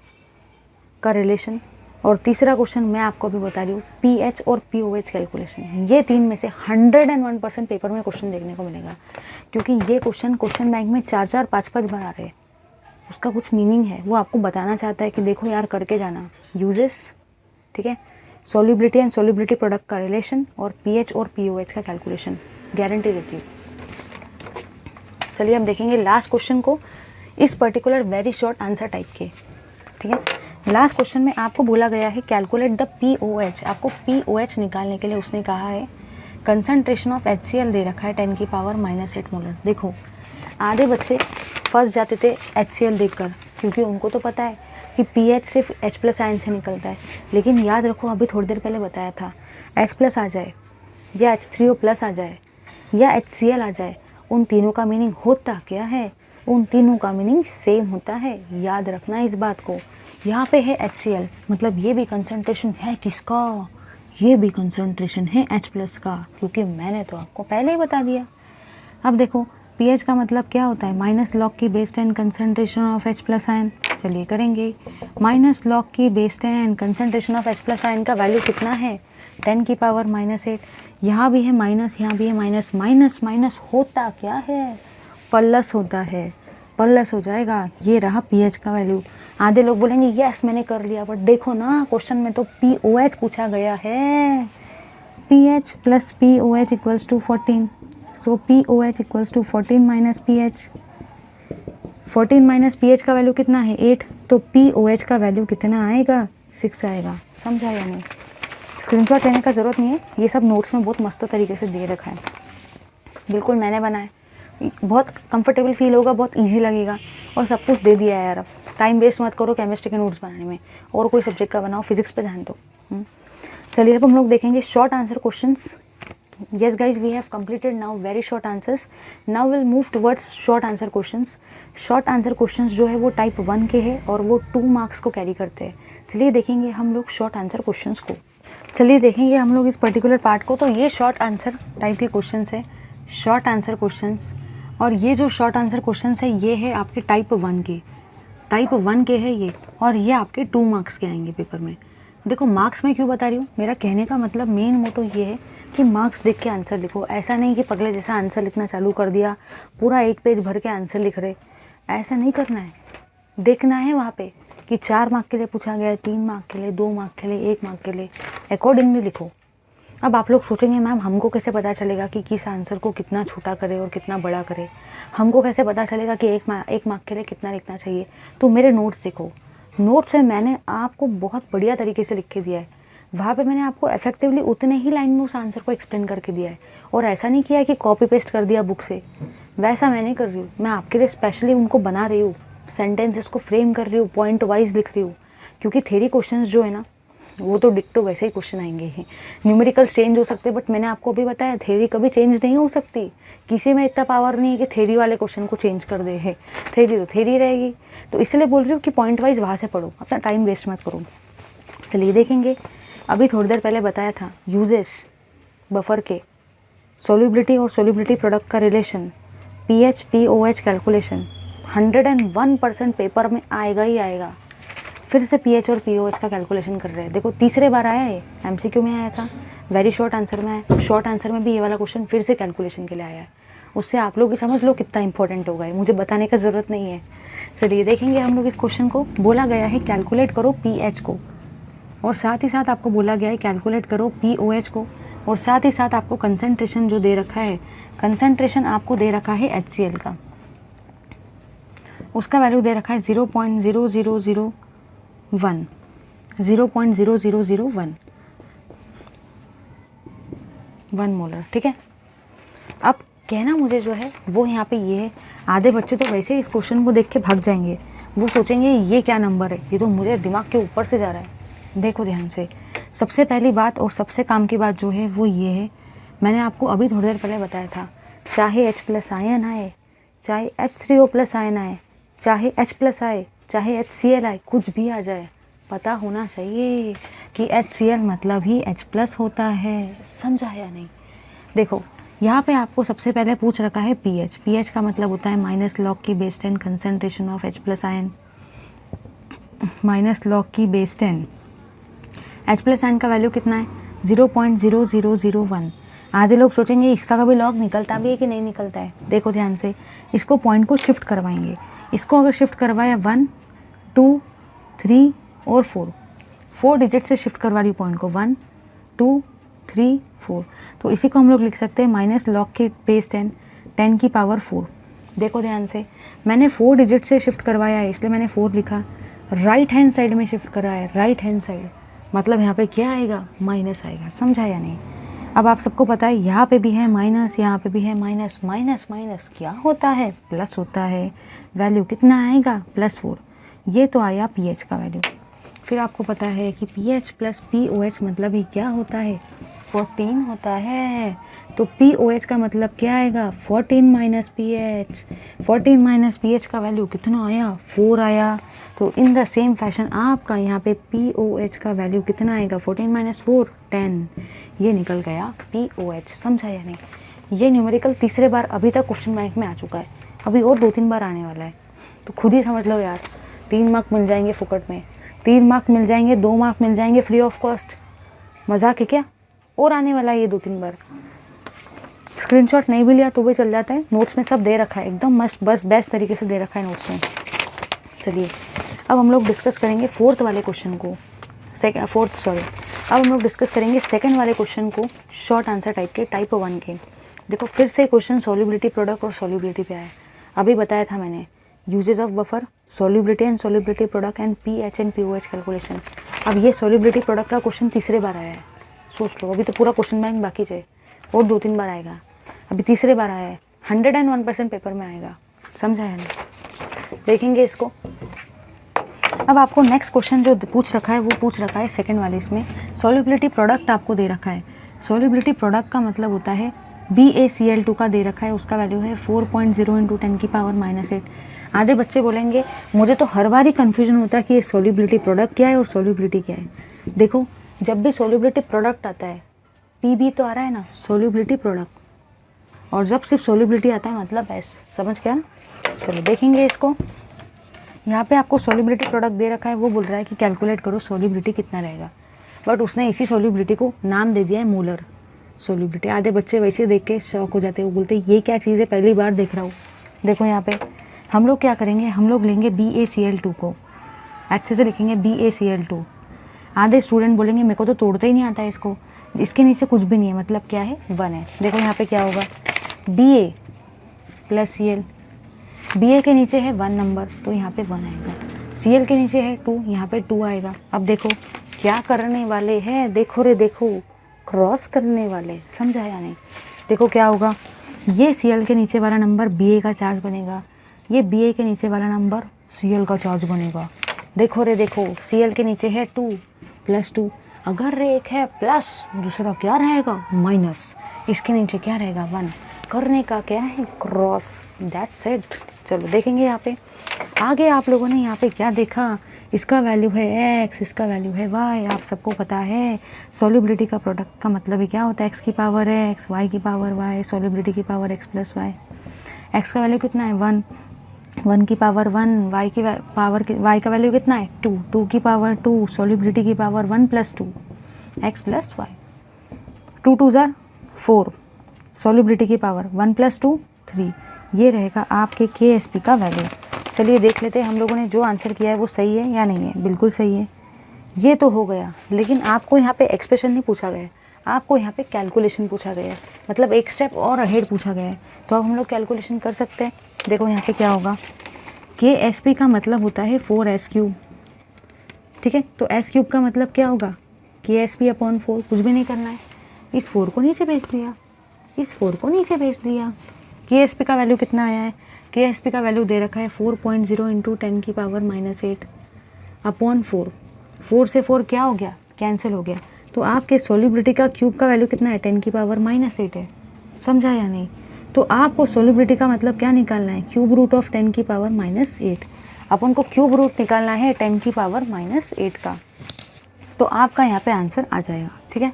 का रिलेशन, और तीसरा क्वेश्चन मैं आपको अभी बता रही हूँ PH और POH कैलकुलेशन। ये 3 में से 101% पेपर में क्वेश्चन देखने को मिलेगा, क्योंकि ये क्वेश्चन बैंक में 4-4, 5-5 बार आ रहे हैं। उसका कुछ मीनिंग है, वो आपको बताना चाहता है कि देखो यार करके जाना। यूजेस, ठीक है, सोल्यूबिलिटी एंड सोल्यूबिलिटी प्रोडक्ट का रिलेशन और PH और POH का कैलकुलेशन, गारंटी देती हूँ। चलिए अब देखेंगे लास्ट क्वेश्चन को, इस particular very short answer type के, ठीक है। लास्ट क्वेश्चन में आपको बोला गया है कैलकुलेट द POH। आपको POH निकालने के लिए उसने कहा है कंसंट्रेशन ऑफ HCl दे रखा है 10 की पावर -8 मोलर। देखो आधे बच्चे फंस जाते थे HCl देखकर, क्योंकि उनको तो पता है कि PH सिर्फ H+ आयन से निकलता है। लेकिन याद रखो, अभी थोड़ी देर पहले बताया था, H+ आ जाए या H3O+ आ जाए या HCl आ जाए, उन तीनों का मीनिंग होता क्या है? उन तीनों का मीनिंग सेम होता है। याद रखना इस बात को। यहाँ पे है HCl, मतलब ये भी कंसंट्रेशन है किसका? ये भी कंसंट्रेशन है H+ का, क्योंकि मैंने तो आपको पहले ही बता दिया। अब देखो PH का मतलब क्या होता है? -log की base 10 concentration of H+ ion. चलिए करेंगे, -log की base 10 concentration of H+ ion का वैल्यू कितना है? 10 की पावर -8। यहाँ भी है माइनस, यहाँ भी है माइनस, माइनस माइनस होता क्या है? प्लस होता है, प्लस हो जाएगा। ये रहा PH का वैल्यू। आधे लोग बोलेंगे यस मैंने कर लिया, बट देखो ना क्वेश्चन में तो POH पूछा गया है। PH + POH = 14। सो POH = 14 - PH। 14 - PH का वैल्यू कितना है? 8। तो POH का वैल्यू कितना आएगा? 6 आएगा। समझा या नहीं? स्क्रीनशॉट लेने का ज़रूरत नहीं है, ये सब नोट्स में बहुत मस्त तरीके से दे रखा है। बिल्कुल मैंने बनाया, बहुत कंफर्टेबल फील होगा, बहुत इजी लगेगा, और सब कुछ दे दिया है यार। अब टाइम वेस्ट मत करो केमिस्ट्री के नोट्स बनाने में, और कोई सब्जेक्ट का बनाओ, फिजिक्स पे ध्यान दो। चलिए अब हम लोग देखेंगे short answer questions. Yes guys, we have completed now very short answers. Now we'll move towards short answer questions. Short answer questions जो है वो टाइप 1 के हैं और वो 2 मार्क्स को कैरी करते हैं। चलिए देखेंगे हम लोग शॉर्ट आंसर क्वेश्चंस को। चलिए देखेंगे हम लोग इस पर्टिकुलर पार्ट को। तो ये शॉर्ट आंसर टाइप के क्वेश्चंस है, शॉर्ट आंसर क्वेश्चंस। और ये जो शॉर्ट आंसर क्वेश्चंस है ये है आपके टाइप 1 के, टाइप 1 के है ये, और ये आपके 2 मार्क्स के आएंगे पेपर में। देखो मार्क्स में क्यों बता रही हूँ, मेरा कहने का मतलब मेन मोटो ये है कि मार्क्स देख के आंसर लिखो। ऐसा नहीं कि पगले जैसा आंसर लिखना चालू कर दिया, पूरा 1 पेज भर के आंसर लिख रहे, ऐसा नहीं करना है। देखना है वहाँ पे कि 4 मार्क के लिए पूछा गया है, 3 मार्क के लिए, 2 मार्क के लिए, 1 मार्क के लिए, अकॉर्डिंगली लिखो। अब आप लोग सोचेंगे मैम हमको कैसे पता चलेगा कि किस आंसर को कितना छोटा करे और कितना बड़ा करे, हमको कैसे पता चलेगा कि एक मार्क के लिए कितना लिखना चाहिए? तो मेरे नोट्स देखो, नोट्स में मैंने आपको बहुत बढ़िया तरीके से लिख के दिया है। वहाँ पे मैंने आपको इफेक्टिवली उतने ही लाइन में उस आंसर को एक्सप्लेन करके दिया है, और ऐसा नहीं किया कि कॉपी पेस्ट कर दिया बुक से, वैसा मैं नहीं कर रही हूँ। मैं आपके लिए स्पेशली उनको बना रही हूँ, सेंटेंसेस को फ्रेम कर रही हूँ, पॉइंट वाइज लिख रही हूँ, क्योंकि थ्योरी क्वेश्चंस जो है ना वो तो डिक्टो वैसे ही क्वेश्चन आएंगे ही। न्यूमेरिकल चेंज हो सकते हैं, बट मैंने आपको अभी बताया थ्योरी कभी चेंज नहीं हो सकती। किसी में इतना पावर नहीं है कि थ्योरी वाले क्वेश्चन को चेंज कर दे है, थ्योरी तो थ्योरी रहेगी। तो इसलिए बोल रही हूँ कि पॉइंट वाइज वहाँ से पढ़ो, अपना टाइम वेस्ट मत करो। चलिए देखेंगे, अभी थोड़ी देर पहले बताया था यूजेस बफर के, सोल्यूबिलिटी और सोल्यूबिलिटी प्रोडक्ट का relation, PH POH calculation 101% paper में आएगा ही आएगा। फिर से PH और POH का कैलकुलेशन कर रहे हैं। देखो तीसरे बार आया है, MCQ में आया था, वेरी शॉर्ट आंसर में आया, शॉर्ट आंसर में भी ये वाला क्वेश्चन फिर से कैलकुलेशन के लिए आया है। उससे आप लोग समझ लो कितना इंपॉर्टेंट होगा, मुझे बताने का ज़रूरत नहीं है। चलिए देखेंगे हम लोग इस क्वेश्चन को। बोला गया है कैलकुलेट करो PH को, और साथ ही साथ आपको बोला गया है कैलकुलेट करो POH को, और साथ ही साथ आपको कंसंट्रेशन जो दे रखा है, कंसंट्रेशन आपको दे रखा है HCl का, उसका वैल्यू दे रखा है 0.0001, 1 मोलर, ठीक है। अब कहना मुझे जो है वो यहाँ पे ये है। आधे बच्चे तो वैसे ही इस क्वेश्चन को देख के भाग जाएंगे, वो सोचेंगे ये क्या नंबर है, ये तो मुझे दिमाग के ऊपर से जा रहा है। देखो ध्यान से, सबसे पहली बात और सबसे काम की बात जो है वो ये है, मैंने आपको अभी थोड़ी देर पहले बताया था, चाहे H+ आयन आए, चाहे H3O+ आयन आए, चाहे H+ आए, चाहे HCl आए, कुछ भी आ जाए, पता होना चाहिए कि HCl मतलब ही H+ होता है। समझा या नहीं? देखो यहाँ पे आपको सबसे पहले पूछ रखा है pH। pH का मतलब होता है माइनस लॉग की base 10 concentration of H+ ion, minus log की बेस 10। H+ आयन का वैल्यू कितना है? 0.0001। आधे लोग सोचेंगे इसका कभी लॉग निकलता भी है कि नहीं निकलता है। देखो ध्यान से, इसको पॉइंट को शिफ्ट करवाएंगे। इसको अगर शिफ्ट करवाया 1, 2, 3 और 4 डिजिट से शिफ्ट करवा रही पॉइंट को, 1, 2, 3, 4, तो इसी को हम लोग लिख सकते हैं माइनस लॉग की बेस 10, 10 की पावर 4। देखो ध्यान से, मैंने 4 डिजिट से शिफ्ट करवाया है इसलिए मैंने 4 लिखा। राइट हैंड साइड में शिफ्ट करा है, राइट हैंड साइड मतलब यहाँ पे क्या आएगा? माइनस आएगा। समझा या नहीं? अब आप सबको पता है यहाँ पे भी है माइनस, यहाँ पे भी है माइनस, माइनस माइनस क्या होता है? प्लस होता है। वैल्यू कितना आएगा? +4। ये तो आया pH का वैल्यू। फिर आपको पता है कि pH + POH मतलब ही क्या होता है? 14 होता है। तो POH का मतलब क्या आएगा? 14 - pH। 14 - pH का वैल्यू कितना आया? 4 आया। तो इन द सेम फैशन आपका यहाँ पे POH का वैल्यू कितना आएगा? 14 - 4, 10। ये निकल गया POH। समझा या नहीं? ये न्यूमेरिकल तीसरे बार अभी तक क्वेश्चन बैंक में आ चुका है, अभी और 2-3 बार आने वाला है। तो खुद ही समझ लो यार, 3 मार्क मिल जाएंगे फुकट में, 3 मार्क मिल जाएंगे, 2 मार्क मिल जाएंगे फ्री ऑफ कॉस्ट। मजाक है क्या? और आने वाला है ये 2-3 बार। स्क्रीनशॉट नहीं भी लिया तो भी चल जाता है, नोट्स में सब दे रखा है एकदम मस्त, बस बेस्ट तरीके से दे रखा है नोट्स में। चलिए अब हम लोग डिस्कस करेंगे फोर्थ वाले क्वेश्चन को, अब हम लोग डिस्कस करेंगे सेकंड वाले क्वेश्चन को, शॉर्ट आंसर टाइप के, टाइप 1 के। देखो फिर से क्वेश्चन सॉल्युबिलिटी प्रोडक्ट और सॉल्युबिलिटी पे आया। अभी बताया था मैंने uses of buffer, solubility and solubility product and pH and POH calculation. अब ये सॉल्युबिलिटी प्रोडक्ट का क्वेश्चन तीसरे बार आया है। सोच लो, अभी तो पूरा क्वेश्चन बैंक बाकी है और 2-3 बार आएगा, अभी तीसरे बार आया है। 101% पेपर में आएगा। समझा है ना? देखेंगे इसको। अब आपको नेक्स्ट क्वेश्चन जो पूछ रखा है वो पूछ रखा है सेकंड वाले, इसमें सॉल्युबिलिटी प्रोडक्ट आपको दे रखा है। सॉल्युबिलिटी प्रोडक्ट का मतलब होता है BaCl2 का दे रखा है, उसका वैल्यू है 4.0 × 10⁻⁸। आधे बच्चे बोलेंगे मुझे तो हर बार ही कन्फ्यूजन होता है कि ये सॉल्युबिलिटी प्रोडक्ट क्या है और सॉल्युबिलिटी क्या है। देखो जब भी सॉल्युबिलिटी प्रोडक्ट आता है, PB तो आ रहा है ना, सॉल्युबिलिटी प्रोडक्ट, और जब सिर्फ सॉल्युबिलिटी आता है मतलब S। समझ गया ना? चलो देखेंगे इसको। यहाँ पे आपको सॉल्युबिलिटी प्रोडक्ट दे रखा है, वो बोल रहा है कि कैलकुलेट करो सॉल्युबिलिटी कितना रहेगा, बट उसने इसी सॉल्युबिलिटी को नाम दे दिया है मोलर सॉल्युबिलिटी। आधे बच्चे वैसे देख के शॉक हो जाते हैं, वो बोलते हैं ये क्या चीज़ है, पहली बार देख रहा हूँ। देखो यहाँ पे हम लोग क्या करेंगे, हम लोग लेंगे BaCl2 को, अच्छे से लिखेंगे BaCl2। आधे स्टूडेंट बोलेंगे मेरे को तो तोड़ते ही नहीं आता है इसको, इसके नीचे कुछ भी नहीं है, मतलब क्या है? 1 है। देखो यहाँ पे क्या होगा, Ba + Cl, Ba के नीचे है 1 नंबर तो यहाँ पे 1 आएगा, Cl के नीचे है 2, यहाँ पे 2 आएगा। अब देखो क्या करने वाले हैं, देखो रे देखो, क्रॉस करने वाले। समझा या नहीं? देखो क्या होगा, ये Cl के नीचे वाला नंबर Ba का चार्ज बनेगा, ये Ba के नीचे वाला नंबर Cl का चार्ज बनेगा। देखो रे देखो, Cl के नीचे है 2 + 2, अगर एक है प्लस दूसरा क्या रहेगा? माइनस, इसके नीचे क्या रहेगा? 1। करने का क्या है? क्रॉस। That's it. चलो देखेंगे यहाँ पे आगे। आप लोगों ने यहाँ पे क्या देखा, इसका वैल्यू है x, इसका वैल्यू है y। आप सबको पता है सॉल्युबिलिटी का प्रोडक्ट का मतलब ही क्या होता है, x की पावर x, y की पावर y, सॉल्युबिलिटी की पावर x + y। x का वैल्यू कितना है? 1, 1 की पावर 1, y की पावर y का वैल्यू कितना है? 2, 2 की पावर 2, सॉल्युबिलिटी की पावर 1 + 2, x + y। 2 2 ज़ार 4, सॉल्युबिलिटी की पावर 1 + 2 3। ये रहेगा आपके KSP का वैल्यू। चलिए देख लेते हैं हम लोगों ने जो आंसर किया है वो सही है या नहीं है। बिल्कुल सही है, ये तो हो गया। लेकिन आपको यहाँ पे एक्सप्रेशन नहीं पूछा गया है, आपको यहाँ पे कैलकुलेशन पूछा गया है, मतलब एक स्टेप और अहेड पूछा गया है। तो अब हम लोग कैलकुलेशन कर सकते हैं। देखो यहाँ पे क्या होगा, KSP का मतलब होता है 4s³। ठीक है, तो s³ का मतलब क्या होगा? KSP/4। कुछ भी नहीं करना है, इस 4 को नीचे भेज दिया, इस 4 को नीचे भेज दिया, KSP का वैल्यू कितना आया है, KSP का वैल्यू दे रखा है 4.0 इंटू 10 की पावर -8 अपॉन 4। 4 से 4 क्या हो गया, कैंसिल हो गया। तो आपके सॉल्युबिलिटी का क्यूब का वैल्यू कितना है, 10 की पावर -8 है। समझा या नहीं? तो आपको सॉल्युबिलिटी का मतलब क्या निकालना है, क्यूब रूट ऑफ 10 की पावर -8। अपन को क्यूब रूट निकालना है 10 की पावर -8 का। तो आपका यहाँ पे आंसर आ जाएगा। ठीक है,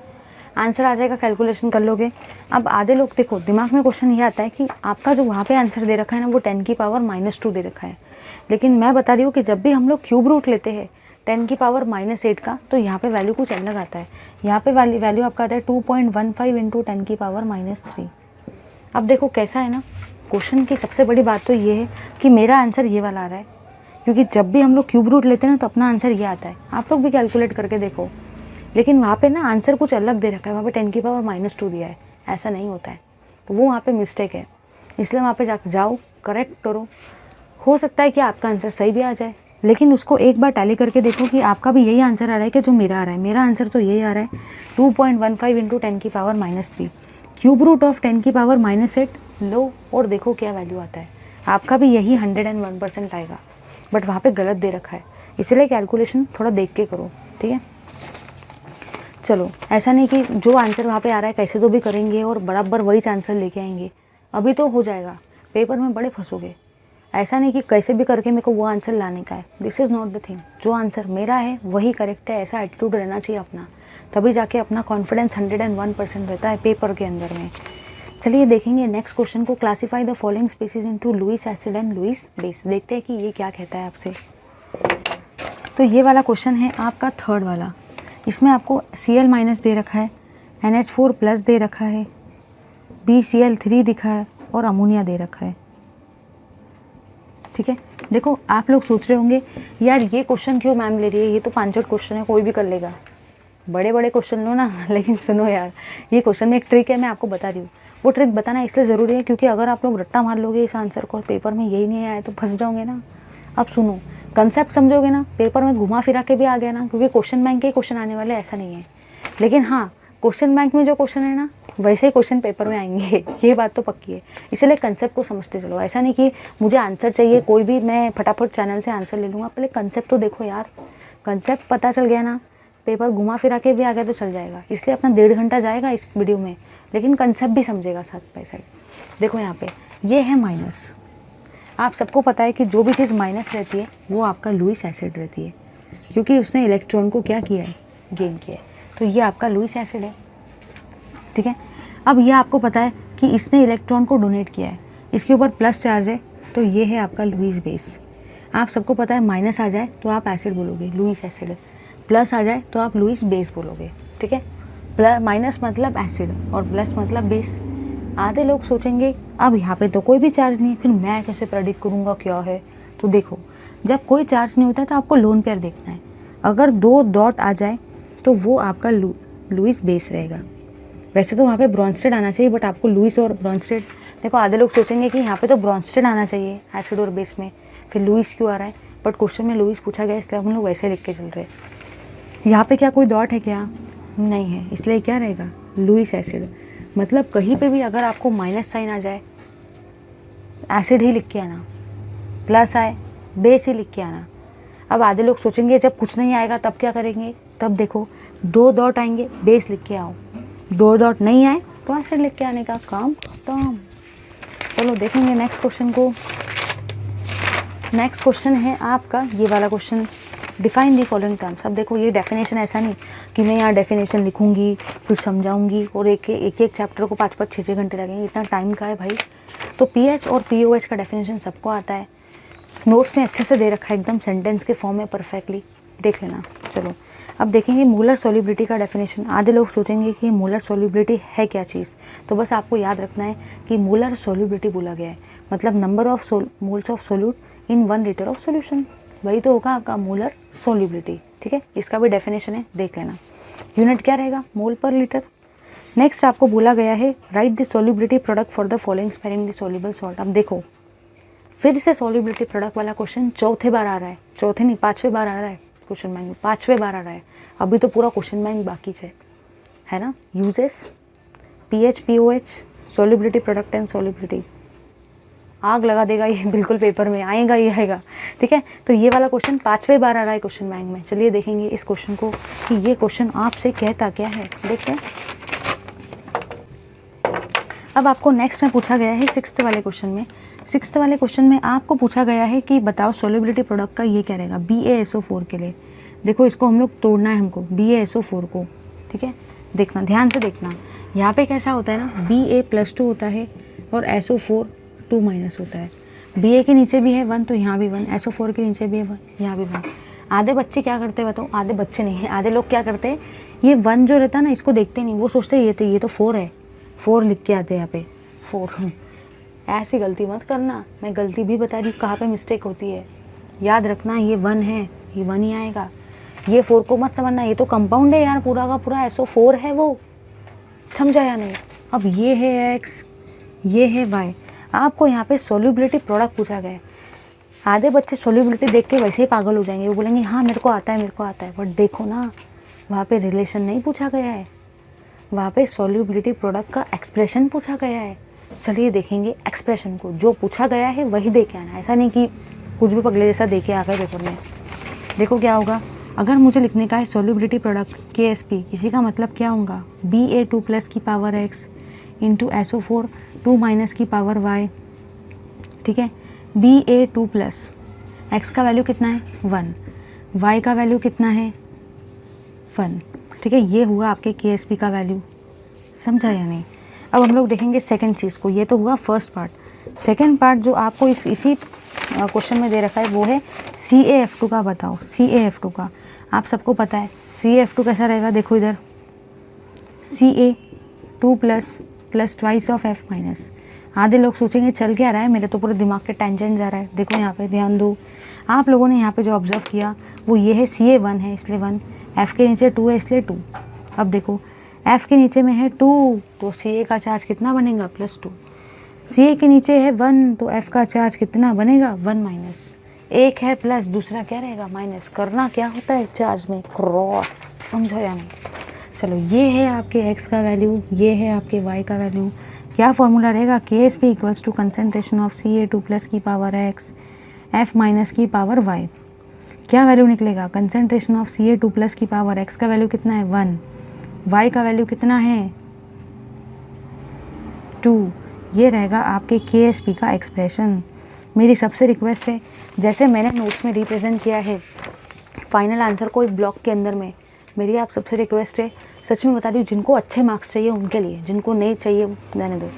आंसर आ जाएगा, कैलकुलेशन कर लोगे। अब आधे लोग देखो दिमाग में क्वेश्चन ये आता है कि आपका जो वहाँ पे आंसर दे रखा है ना वो 10 की पावर -2 दे रखा है। लेकिन मैं बता रही हूँ कि जब भी हम लोग क्यूब रूट लेते हैं 10 की पावर -8 का, तो यहाँ पे वैल्यू कुछ अलग आता है। यहाँ पे वैल्यू आपका आता है 2.15 इंटू 10 की पावर -3। अब देखो कैसा है ना, क्वेश्चन की सबसे बड़ी बात तो ये है कि मेरा आंसर ये वाला आ रहा है, क्योंकि जब भी हम लोग क्यूब रूट लेते हैं ना तो अपना आंसर ये आता है। आप लोग भी कैलकुलेट करके देखो, लेकिन वहाँ पे ना आंसर कुछ अलग दे रखा है, वहाँ पे 10 की पावर -2 दिया है, ऐसा नहीं होता है। तो वो वहाँ पे मिस्टेक है, इसलिए वहाँ पे जाओ करेक्ट करो। हो सकता है कि आपका आंसर सही भी आ जाए, लेकिन उसको एक बार टैली करके देखो कि आपका भी यही आंसर आ रहा है कि जो मेरा आ रहा है। मेरा आंसर तो यही आ रहा है 2.15 इंटू 10 की पावर -3 क्यूब रूट ऑफ 10 की पावर -8 लो, और देखो क्या वैल्यू आता है। आपका भी यही 101% आएगा, बट वहाँ पे गलत दे रखा है, इसलिए कैलकुलेशन थोड़ा देख के करो। ठीक है, चलो ऐसा नहीं कि जो आंसर वहाँ पे आ रहा है कैसे तो भी करेंगे और बराबर वही आंसर लेके आएंगे, अभी तो हो जाएगा, पेपर में बड़े फंसोगे। ऐसा नहीं कि कैसे भी करके मेरे को वो आंसर लाने का है, this is not the thing. जो आंसर मेरा है वही करेक्ट है, ऐसा एटीट्यूड रहना चाहिए अपना, तभी जाके अपना कॉन्फिडेंस 101% रहता है पेपर के अंदर में। चलिए देखेंगे नेक्स्ट क्वेश्चन को, classify the following species into Lewis acid and Lewis base. देखते हैं कि ये क्या कहता है आपसे। तो ये वाला क्वेश्चन है आपका थर्ड वाला, इसमें आपको Cl- दे रखा है, NH4+ दे रखा है, BCl3 दिखा है और अमोनिया दे रखा है। ठीक है, देखो आप लोग सोच रहे होंगे यार ये क्वेश्चन क्यों मैम ले रही है, ये तो 5 क्वेश्चन है, कोई भी कर लेगा। बड़े बड़े क्वेश्चन लो ना, लेकिन सुनो यार, ये क्वेश्चन में एक ट्रिक है, मैं आपको बता रही हूँ। वो ट्रिक बताना इसलिए ज़रूरी है क्योंकि अगर आप लोग रट्टा मार लोगे इस आंसर को, पेपर में यही नहीं आया तो फंस जाओगे ना। अब सुनो, कंसेप्ट समझोगे ना, पेपर में घुमा फिरा के भी आ गया ना, क्योंकि क्वेश्चन बैंक के क्वेश्चन आने वाले ऐसा नहीं है। लेकिन हाँ, क्वेश्चन बैंक में जो क्वेश्चन है ना वैसे ही क्वेश्चन पेपर में आएंगे, ये बात तो पक्की है। इसलिए कंसेप्ट को समझते चलो, ऐसा नहीं कि मुझे आंसर चाहिए कोई भी, मैं फटाफट चैनल से आंसर ले लूँगा। पहले कंसेप्ट तो देखो यार, कंसेप्ट पता चल गया ना, पेपर घुमा फिरा के भी आ गया तो चल जाएगा। इसलिए अपना 1.5 घंटा जाएगा इस वीडियो में, लेकिन कंसेप्ट भी समझेगा साथ बाय साइड। देखो यहाँ पे ये है माइनस, आप सबको पता है कि जो भी चीज़ माइनस रहती है वो आपका लुईस एसिड रहती है, क्योंकि उसने इलेक्ट्रॉन को क्या किया है, गेन किया है। तो ये आपका लुईस एसिड है। ठीक है, अब ये आपको पता है कि इसने इलेक्ट्रॉन को डोनेट किया है, इसके ऊपर प्लस चार्ज है, तो ये है आपका लुईस बेस। आप सबको पता है माइनस आ जाए तो आप एसिड बोलोगे, लुईस एसिड, प्लस आ जाए तो आप लुईस बेस बोलोगे। ठीक है, माइनस मतलब एसिड और प्लस मतलब बेस। आधे लोग सोचेंगे अब यहाँ पे तो कोई भी चार्ज नहीं है, फिर मैं कैसे प्रेडिक्ट करूँगा क्या है। तो देखो, जब कोई चार्ज नहीं होता तो आपको लोन पेयर देखना है, अगर 2 डॉट आ जाए तो वो आपका लुईस बेस रहेगा। वैसे तो वहाँ पे ब्रॉन्स्टेड आना चाहिए, बट आपको लुईस और ब्रॉन्स्टेड, देखो आधे लोग सोचेंगे कि यहाँ पे तो ब्रॉन्स्टेड आना चाहिए एसिड और बेस में, फिर लुईस क्यों आ रहा है, बट क्वेश्चन में लुईस पूछा गया इसलिए हम लोग वैसे लिख के चल रहे हैं। यहाँ पे क्या कोई डॉट है क्या, नहीं है, इसलिए क्या रहेगा, लुईस एसिड। मतलब कहीं पे भी अगर आपको माइनस साइन आ जाए, एसिड ही लिख के आना, प्लस आए बेस ही लिख के आना। अब आधे लोग सोचेंगे जब कुछ नहीं आएगा तब क्या करेंगे, तब देखो 2 डॉट आएंगे बेस लिख के आओ, 2 डॉट नहीं आए तो एसिड लिख के आने का काम खत्म। चलो देखेंगे नेक्स्ट क्वेश्चन को। नेक्स्ट क्वेश्चन है आपका ये वाला question, define the following terms. अब देखो ये डेफिनेशन ऐसा नहीं कि मैं यहाँ डेफिनेशन लिखूंगी फिर समझाऊंगी और एक एक चैप्टर को 5-5 6-6 घंटे लगेंगे, इतना टाइम का है भाई। तो पीएच और पीओएच का डेफिनेशन सबको आता है, नोट्स में अच्छे से दे रखा है, एकदम सेंटेंस के फॉर्म में परफेक्टली, देख लेना। चलो अब देखेंगे मोलर सॉल्युबिलिटी का डेफिनेशन। आधे लोग सोचेंगे कि मोलर सॉल्युबिलिटी है क्या चीज़, तो बस आपको याद रखना है कि मोलर सॉल्युबिलिटी बोला गया है, मतलब number of moles of solute in 1 litre of solution, वही तो होगा आपका मोलर सॉल्युबिलिटी। ठीक है, इसका भी डेफिनेशन है, देख लेना। यूनिट क्या रहेगा, मोल पर लीटर। नेक्स्ट आपको बोला गया है right the solubility product for the following sparing the soluble salt. अब देखो फिर से सॉल्युबिलिटी प्रोडक्ट वाला क्वेश्चन चौथे बार आ रहा है, चौथे नहीं 5वें बार आ रहा है क्वेश्चन बैंक में, 5वें बार आ रहा है। अभी तो पूरा क्वेश्चन बैंक बाकी है ना। Uses, pH, pOH, solubility product and solubility, आग लगा देगा ये, बिल्कुल पेपर में आएगा ही आएगा। ठीक है, तो ये वाला क्वेश्चन 5वें बार आ रहा है क्वेश्चन बैंक में। चलिए देखेंगे इस क्वेश्चन को कि ये क्वेश्चन आपसे कहता क्या है, देखते हैं। अब आपको नेक्स्ट में पूछा गया है 6th वाले क्वेश्चन में। 6th वाले क्वेश्चन में आपको पूछा गया है कि बताओ सोल्युबिलिटी प्रोडक्ट का ये क्या रहेगा BaSO4 के लिए। देखो इसको हम लोग तोड़ना है हमको, BaSO4 को। ठीक है, देखना, ध्यान से देखना। यहाँ पे कैसा होता है ना, Ba+2 होता है और SO4 2- होता है। Ba के नीचे भी है 1 तो यहाँ भी 1, SO4 के नीचे भी है 1, यहाँ भी 1। आधे बच्चे क्या करते हैं बताओ, आधे बच्चे नहीं है, आधे लोग क्या करते हैं, ये 1 जो रहता है ना इसको देखते नहीं, वो सोचते ये तो 4 है, 4 लिख के आते हैं यहाँ पे 4। ऐसी गलती मत करना, मैं गलती भी बता रही हूँ कहाँ पे मिस्टेक होती है। याद रखना ये 1 है, ये 1 ही आएगा। ये 4 को मत समझना, ये तो कंपाउंड है यार, पूरा का पूरा SO4 है वो, समझा या नहीं। अब ये है X, ये है Y। आपको यहाँ पे सोल्युबिलिटी प्रोडक्ट पूछा गया है। आधे बच्चे सोल्युबिलिटी देख के वैसे ही पागल हो जाएंगे, वो बोलेंगे हाँ मेरे को आता है, मेरे को आता है। बट देखो ना, वहाँ पे रिलेशन नहीं पूछा गया है, वहाँ पे सोल्युबिलिटी प्रोडक्ट का एक्सप्रेशन पूछा गया है। चलिए देखेंगे एक्सप्रेशन को, जो पूछा गया है वही दे के आना, ऐसा नहीं कि कुछ भी पगले जैसा दे के आ गए पेपर में। देखो क्या होगा, अगर मुझे लिखने का है सोल्युबिलिटी प्रोडक्ट KSP, इसी का मतलब क्या होगा, Ba2+ की पावर X इंटू SO4 2- की पावर Y। ठीक है, Ba2+, X का वैल्यू कितना है 1, Y का वैल्यू कितना है 1। ठीक है, ये हुआ आपके KSP का वैल्यू, समझा या नहीं। अब हम लोग देखेंगे सेकंड चीज़ को, ये तो हुआ फर्स्ट पार्ट। सेकंड पार्ट जो आपको इसी क्वेश्चन में दे रखा है वो है CaF2 का। बताओ CaF2 का, आप सबको पता है CaF2 कैसा रहेगा। देखो इधर Ca2+ + ट्वाइस ऑफ F-। आधे लोग सोचेंगे चल क्या रहा है, मेरे तो पूरे दिमाग के टेंजेंट जा रहा है। देखो यहाँ पे ध्यान दो, आप लोगों ने यहाँ पे जो ऑब्जर्व किया वो ये है Ca1 है इसलिए 1, F के नीचे 2 है इसलिए 2। अब देखो F के नीचे में है 2 तो Ca का चार्ज कितना बनेगा +2। Ca के नीचे है 1 तो F का चार्ज कितना बनेगा 1-। एक है प्लस, दूसरा क्या रहेगा माइनस। करना क्या होता है चार्ज में, क्रॉस, समझो या नहीं। चलो ये है आपके X का वैल्यू, ये है आपके Y का वैल्यू। क्या फॉर्मूला रहेगा, KSP = कंसनट्रेशन ऑफ Ca2+ की पावर X F- की पावर Y। क्या वैल्यू निकलेगा, कंसनट्रेशन ऑफ Ca2+ की पावर X का वैल्यू कितना है 1, Y का वैल्यू कितना है 2। ये रहेगा आपके KSP का एक्सप्रेशन। मेरी सबसे रिक्वेस्ट है, जैसे मैंने नोट्स में रिप्रेजेंट किया है फाइनल आंसर को एक ब्लॉक के अंदर में, मेरी आप सबसे रिक्वेस्ट है, सच में बता रही हूँ, जिनको अच्छे मार्क्स चाहिए उनके लिए, जिनको नहीं चाहिए रहने दो।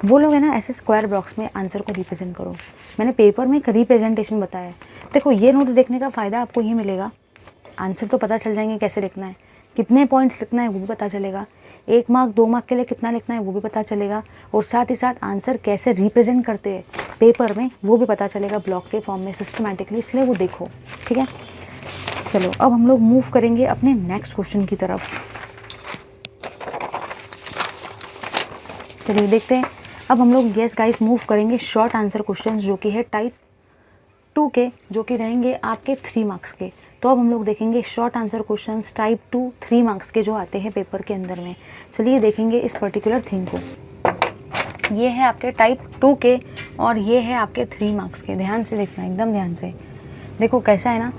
वो लोग है ना ऐसे स्क्वायर बॉक्स में आंसर को रिप्रेजेंट करो। मैंने पेपर में एक रिप्रेजेंटेशन बताया है। देखो ये नोट्स देखने का फ़ायदा आपको ये मिलेगा, आंसर तो पता चल जाएंगे कैसे लिखना है, कितने पॉइंट्स लिखना है वो भी पता चलेगा, 1 मार्क 2 मार्क के लिए कितना लिखना है वो भी पता चलेगा, और साथ ही साथ आंसर कैसे रिप्रेजेंट करते हैं पेपर में वो भी पता चलेगा ब्लॉक के फॉर्म में सिस्टमैटिकली, इसलिए वो देखो। ठीक है, चलो अब हम लोग मूव करेंगे अपने नेक्स्ट क्वेश्चन की तरफ। चलिए देखते हैं, अब हम लोग यस गाइस मूव करेंगे शॉर्ट आंसर क्वेश्चन जो कि है टाइप 2 के, जो कि रहेंगे आपके 3 मार्क्स के। तो अब हम लोग देखेंगे short answer questions type 2 3 marks के जो आते हैं पेपर के अंदर में। चलिए देखेंगे इस पर्टिकुलर थिंग को। ये है आपके टाइप 2 के और ये है आपके 3 मार्क्स के। ध्यान से देखना, एकदम ध्यान से देखो। कैसा है ना,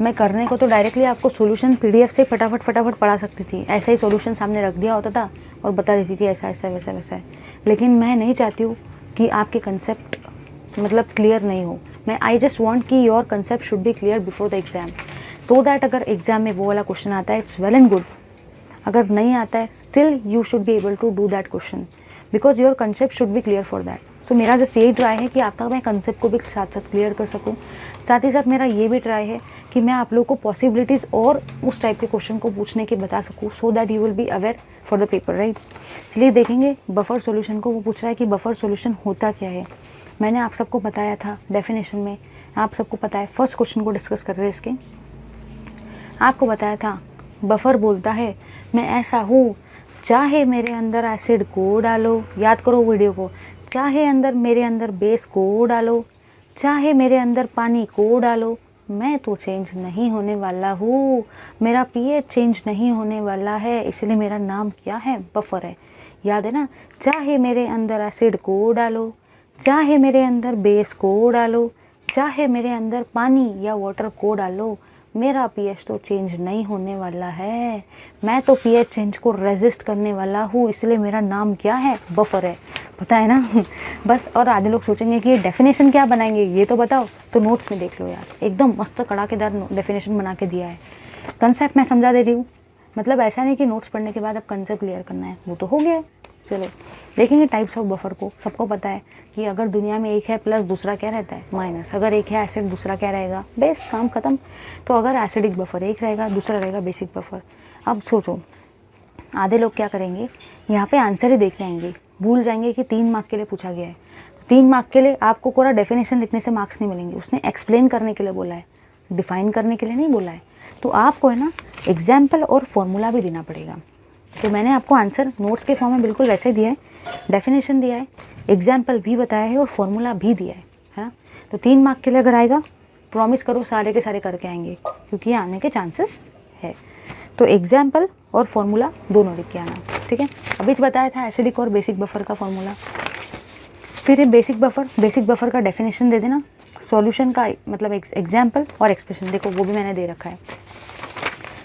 मैं करने को तो डायरेक्टली आपको सॉल्यूशन PDF से फटाफट पढ़ा सकती थी, ऐसा ही सॉल्यूशन सामने रख दिया होता था और बता देती थी ऐसा ऐसा वैसा वैसा है। लेकिन मैं नहीं चाहती हूँ कि आपके कंसेप्ट मतलब क्लियर नहीं हो। मैं आई जस्ट वॉन्ट कि your concept should be clear before the exam, so that अगर एग्ज़ाम में वो वाला क्वेश्चन आता है इट्स वेल एंड गुड, अगर नहीं आता है still you should be able to do that question because your concept should be clear for that. So मेरा जस्ट यही ट्राई है कि आपका मैं कंसेप्ट को भी साथ साथ क्लियर कर सकूं। साथ ही साथ मेरा ये भी ट्राई है कि मैं आप लोगों को पॉसिबिलिटीज़ और उस टाइप के क्वेश्चन को पूछने के बता सकूं, so that you will be aware for the paper, right. चलिए देखेंगे बफर सॉल्यूशन को। वो पूछ रहा है कि बफर सॉल्यूशन होता क्या है। मैंने आप सबको बताया था डेफिनेशन में, आप सबको पता है। फर्स्ट क्वेश्चन को डिस्कस कर रहे हैं इसके। आपको बताया था बफर बोलता है मैं ऐसा हूँ, चाहे मेरे अंदर एसिड को डालो, याद करो वीडियो को, चाहे अंदर मेरे अंदर बेस को डालो, चाहे मेरे अंदर पानी को डालो, मैं तो चेंज नहीं होने वाला हूँ, मेरा pH चेंज नहीं होने वाला है, इसलिए मेरा नाम क्या है, बफर है। याद है ना, चाहे मेरे अंदर एसिड को डालो, चाहे मेरे अंदर बेस को डालो, चाहे मेरे अंदर पानी या वाटर को डालो, मेरा पीएच तो चेंज नहीं होने वाला है। मैं तो पीएच चेंज को रेजिस्ट करने वाला हूँ, इसलिए मेरा नाम क्या है, बफर है। पता है ना बस। और आधे लोग सोचेंगे कि ये डेफिनेशन क्या बनाएंगे, ये तो बताओ। तो नोट्स में देख लो यार, एकदम मस्त कड़ाकेदार डेफिनेशन बना के दिया है। कंसेप्ट मैं समझा दे रही हूँ, मतलब ऐसा नहीं कि नोट्स पढ़ने के बाद अब कंसेप्ट क्लियर करना है, वो तो हो गया है। चलो देखेंगे टाइप्स ऑफ बफर को। सबको पता है कि अगर दुनिया में एक है प्लस, दूसरा क्या रहता है, माइनस। अगर एक है एसिड, दूसरा क्या रहेगा, बेस, काम खत्म। तो अगर एसिडिक बफर एक रहेगा, दूसरा रहेगा बेसिक बफर। अब सोचो, आधे लोग क्या करेंगे, यहाँ पे आंसर ही देख आएंगे, भूल जाएंगे कि 3 मार्क के लिए पूछा गया है। 3 मार्क के लिए आपको पूरा डेफिनेशन लिखने से मार्क्स नहीं मिलेंगे, उसने एक्सप्लेन करने के लिए बोला है, डिफाइन करने के लिए नहीं बोला है। तो आपको है ना एग्जाम्पल और फॉर्मूला भी देना पड़ेगा। तो मैंने आपको आंसर नोट्स के फॉर्म में बिल्कुल वैसे ही दिया है, डेफिनेशन दिया है, एग्जाम्पल भी बताया है और फॉर्मूला भी दिया है ना। तो 3 मार्क के लिए अगर आएगा, प्रॉमिस करो सारे के सारे करके आएंगे, क्योंकि ये आने के चांसेस है। तो एग्जाम्पल और फॉर्मूला दोनों लिख के आना, ठीक है। अभी बताया था एसिडिक और बेसिक बफर का फॉर्मूला। फिर ये बेसिक बफर का डेफिनेशन दे देना, सॉल्यूशन का मतलब एग्जाम्पल और एक्सप्रेशन, देखो वो भी मैंने दे रखा है।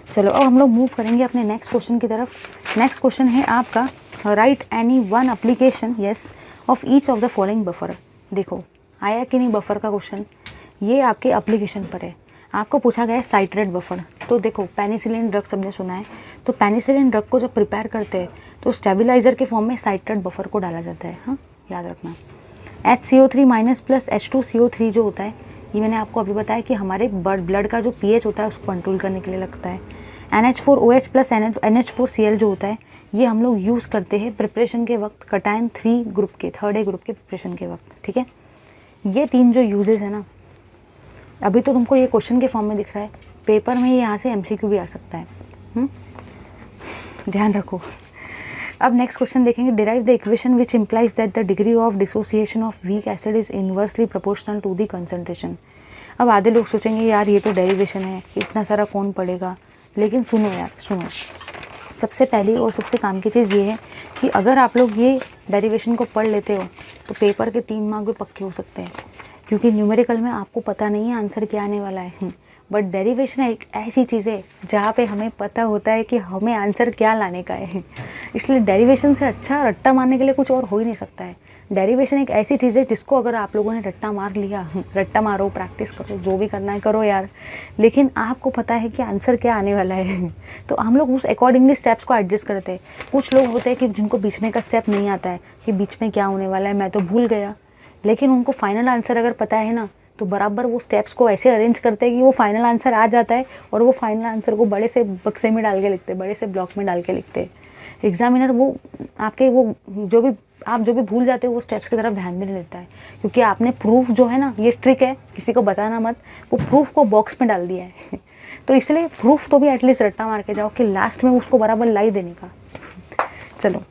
चलो अब हम लोग मूव करेंगे अपने नेक्स्ट क्वेश्चन की तरफ। नेक्स्ट क्वेश्चन है आपका, right any one application yes of each of the following buffer. देखो आया कि नहीं बफर का क्वेश्चन, ये आपके एप्लीकेशन पर है। आपको पूछा गया है साइट्रेट बफर। तो देखो पेनिसिलिन ड्रग सबने सुना है, तो पेनिसिलिन ड्रग को जब प्रिपेयर करते हैं तो स्टेबलाइजर के फॉर्म में साइट्रेट बफर को डाला जाता है। हाँ याद रखना। HCO3 माइनस प्लस H2CO3 जो होता है, ये मैंने आपको अभी बताया कि हमारे ब्लड का जो पीएच होता है उसको कंट्रोल करने के लिए लगता है। NH4OH प्लस NH4Cl जो होता है, ये हम लोग यूज़ करते हैं प्रिपरेशन के वक्त, कटायन 3 ग्रुप के, थर्ड ए ग्रुप के प्रिपरेशन के वक्त, ठीक है। ये 3 जो यूजेस है ना, अभी तो तुमको ये क्वेश्चन के फॉर्म में दिख रहा है, पेपर में यहाँ से MCQ भी आ सकता है, ध्यान रखो। अब नेक्स्ट क्वेश्चन देखेंगे, derive the equation which implies that the degree of dissociation of weak acid is inversely proportional to the concentration. अब आधे लोग सोचेंगे यार ये तो डेरिवेशन है, इतना सारा कौन पढ़ेगा, लेकिन सुनो यार सुनो। सबसे पहली और सबसे काम की चीज़ ये है कि अगर आप लोग ये डेरिवेशन को पढ़ लेते हो तो पेपर के 3 मार्क भी पक्के हो सकते हैं, क्योंकि न्यूमेरिकल में आपको पता नहीं है आंसर क्या आने वाला है, बट डेरिवेशन एक ऐसी चीज़ है जहाँ पे हमें पता होता है कि हमें आंसर क्या लाने का है। इसलिए डेरिवेशन से अच्छा रट्टा मारने के लिए कुछ और हो ही नहीं सकता है। डेरिवेशन एक ऐसी चीज़ है जिसको अगर आप लोगों ने रट्टा मार लिया, रट्टा मारो, प्रैक्टिस करो, जो भी करना है करो यार, लेकिन आपको पता है कि आंसर क्या आने वाला है, तो हम लोग उस अकॉर्डिंगली स्टेप्स को एडजस्ट करते हैं। कुछ लोग होते हैं कि जिनको बीच में का स्टेप नहीं आता है कि बीच में क्या होने वाला है, मैं तो भूल गया, लेकिन उनको फाइनल आंसर अगर पता है ना, तो बराबर वो स्टेप्स को ऐसे अरेंज करते हैं कि वो फाइनल आंसर आ जाता है, और वो फाइनल आंसर को बड़े से बक्से में डाल के लिखते हैं, बड़े से ब्लॉक में डाल के लिखते हैं। एग्जामिनर वो आपके वो जो भी भूल जाते हो वो स्टेप्स की तरफ ध्यान भी नहीं देता है, क्योंकि आपने प्रूफ जो है ना, ये ट्रिक है, किसी को बताना मत, वो प्रूफ को बॉक्स में डाल दिया है। तो इसलिए प्रूफ तो भी एटलीस्ट रट्टा मार के जाओ कि लास्ट में उसको बराबर लाई देने का। चलो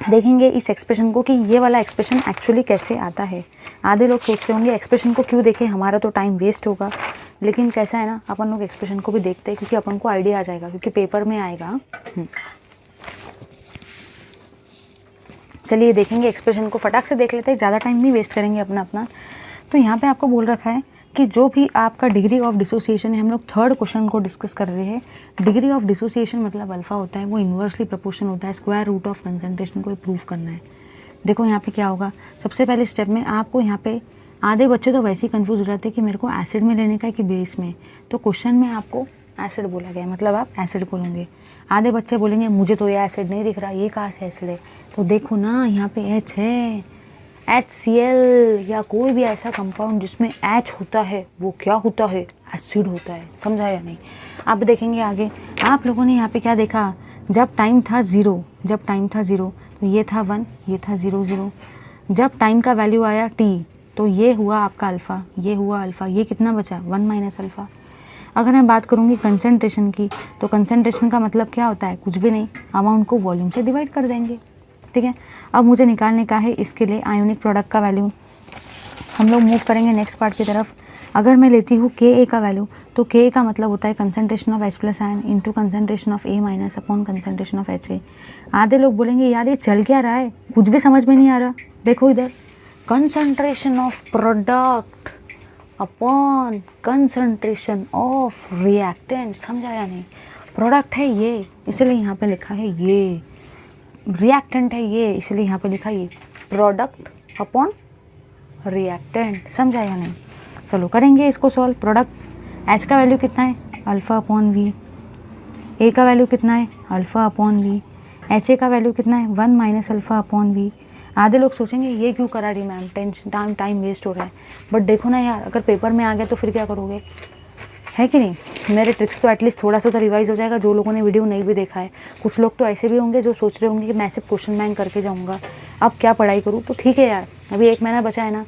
देखेंगे इस एक्सप्रेशन को कि ये वाला एक्सप्रेशन एक्चुअली कैसे आता है। आधे लोग सोच रहे होंगे एक्सप्रेशन को क्यों देखें, हमारा तो टाइम वेस्ट होगा, लेकिन कैसा है ना, अपन लोग एक्सप्रेशन को भी देखते हैं क्योंकि अपन को आइडिया आ जाएगा, क्योंकि पेपर में आएगा। चलिए देखेंगे एक्सप्रेशन को, फटाक से देख लेते हैं, ज़्यादा टाइम नहीं वेस्ट करेंगे अपना। तो यहाँ पे आपको बोल रखा है कि जो भी आपका डिग्री ऑफ डिसोसिएशन है, हम लोग थर्ड क्वेश्चन को डिस्कस कर रहे हैं। डिग्री ऑफ डिसोसिएशन मतलब अल्फा होता है, वो इन्वर्सली प्रोपोर्शन होता है स्क्वायर रूट ऑफ कंसंट्रेशन को प्रूव करना है। देखो यहाँ पे क्या होगा, सबसे पहले स्टेप में आपको यहाँ पे, आधे बच्चे तो वैसे ही कंफ्यूज हो जाते हैं कि मेरे को एसिड में लेने का है कि बेस में, तो क्वेश्चन में आपको एसिड बोला गया मतलब आप एसिड बोलेंगे। आधे बच्चे बोलेंगे मुझे तो ये एसिड नहीं दिख रहा, ये कहाँ से एसिड है, तो देखो ना यहाँ पे H है, HCl या कोई भी ऐसा कंपाउंड जिसमें H होता है वो क्या होता है, एसिड होता है। समझा या नहीं? आप देखेंगे आगे, आप लोगों ने यहाँ पे क्या देखा, जब टाइम था ज़ीरो तो ये था 1, ये था 0 0। जब टाइम का वैल्यू आया t तो ये हुआ आपका अल्फ़ा, ये हुआ अल्फ़ा, ये कितना बचा 1 माइनस अल्फ़ा। अगर मैं बात करूँगी कंसंट्रेशन की, तो कंसंट्रेशन का मतलब क्या होता है, कुछ भी नहीं, अमाउंट को वॉल्यूम से डिवाइड कर देंगे, ठीक है। अब मुझे निकालने का है इसके लिए आयोनिक प्रोडक्ट का वैल्यू। हम लोग मूव करेंगे नेक्स्ट पार्ट की तरफ। अगर मैं लेती हूँ Ka का वैल्यू, तो Ka का मतलब होता है concentration of H plus ion into concentration of A minus upon concentration of HA। आधे लोग बोलेंगे यार ये चल क्या रहा है, कुछ भी समझ में नहीं आ रहा। देखो इधर concentration of product upon concentration of reactant, समझा या नहीं? प्रोडक्ट है ये इसलिए यहाँ पे लिखा है ये, रिएक्टेंट है ये इसलिए यहाँ पे लिखा है ये, प्रोडक्ट अपॉन रिएक्टेंट, समझा या नहीं? चलो करेंगे इसको सॉल्व। प्रोडक्ट एच का वैल्यू कितना है? Alpha upon we. ए का वैल्यू कितना है? Alpha upon V. H A का वैल्यू कितना है? 1 माइनस अल्फ़ा अपॉन वी। आधे लोग सोचेंगे ये क्यों करा रही मैम, टेंशन टाइम वेस्ट हो रहा है। बट देखो ना यार, अगर पेपर में आ गया तो फिर क्या करोगे, है कि नहीं? मेरे ट्रिक्स तो एटलीस्ट थोड़ा सा तो रिवाइज हो जाएगा, जो लोगों ने वीडियो नहीं भी देखा है। कुछ लोग तो ऐसे भी होंगे जो सोच रहे होंगे कि मैं सिर्फ क्वेश्चन बैंक करके जाऊँगा, अब क्या पढ़ाई करूँ। तो ठीक है यार, अभी 1 महीना बचा है ना।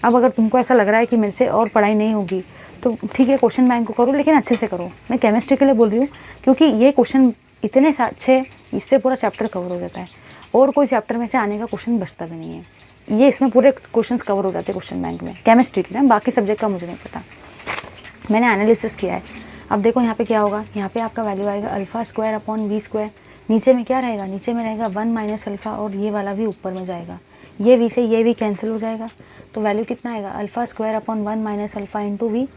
अब अगर तुमको ऐसा लग रहा है कि मेरे से और पढ़ाई नहीं होगी तो ठीक है, क्वेश्चन बैंक को करो, लेकिन अच्छे से करो। मैं केमिस्ट्री के लिए बोल रही हूँ क्योंकि ये क्वेश्चन इतने अच्छे, इससे पूरा चैप्टर कवर हो जाता है और कोई चैप्टर में से आने का क्वेश्चन बचता भी नहीं है। ये इसमें पूरे क्वेश्चंस कवर हो जाते हैं क्वेश्चन बैंक में, केमिस्ट्री के ना, बाकी सब्जेक्ट का मुझे नहीं पता, मैंने एनालिसिस किया है। अब देखो यहाँ पे क्या होगा, यहाँ पे आपका वैल्यू आएगा alpha square upon V square. नीचे में क्या रहेगा? नीचे में रहेगा 1 माइनस अल्फ़ा और ये वाला भी ऊपर में जाएगा, ये वी से ये भी कैंसिल हो जाएगा। तो वैल्यू कितना आएगा? Alpha square upon 1 minus alpha into V.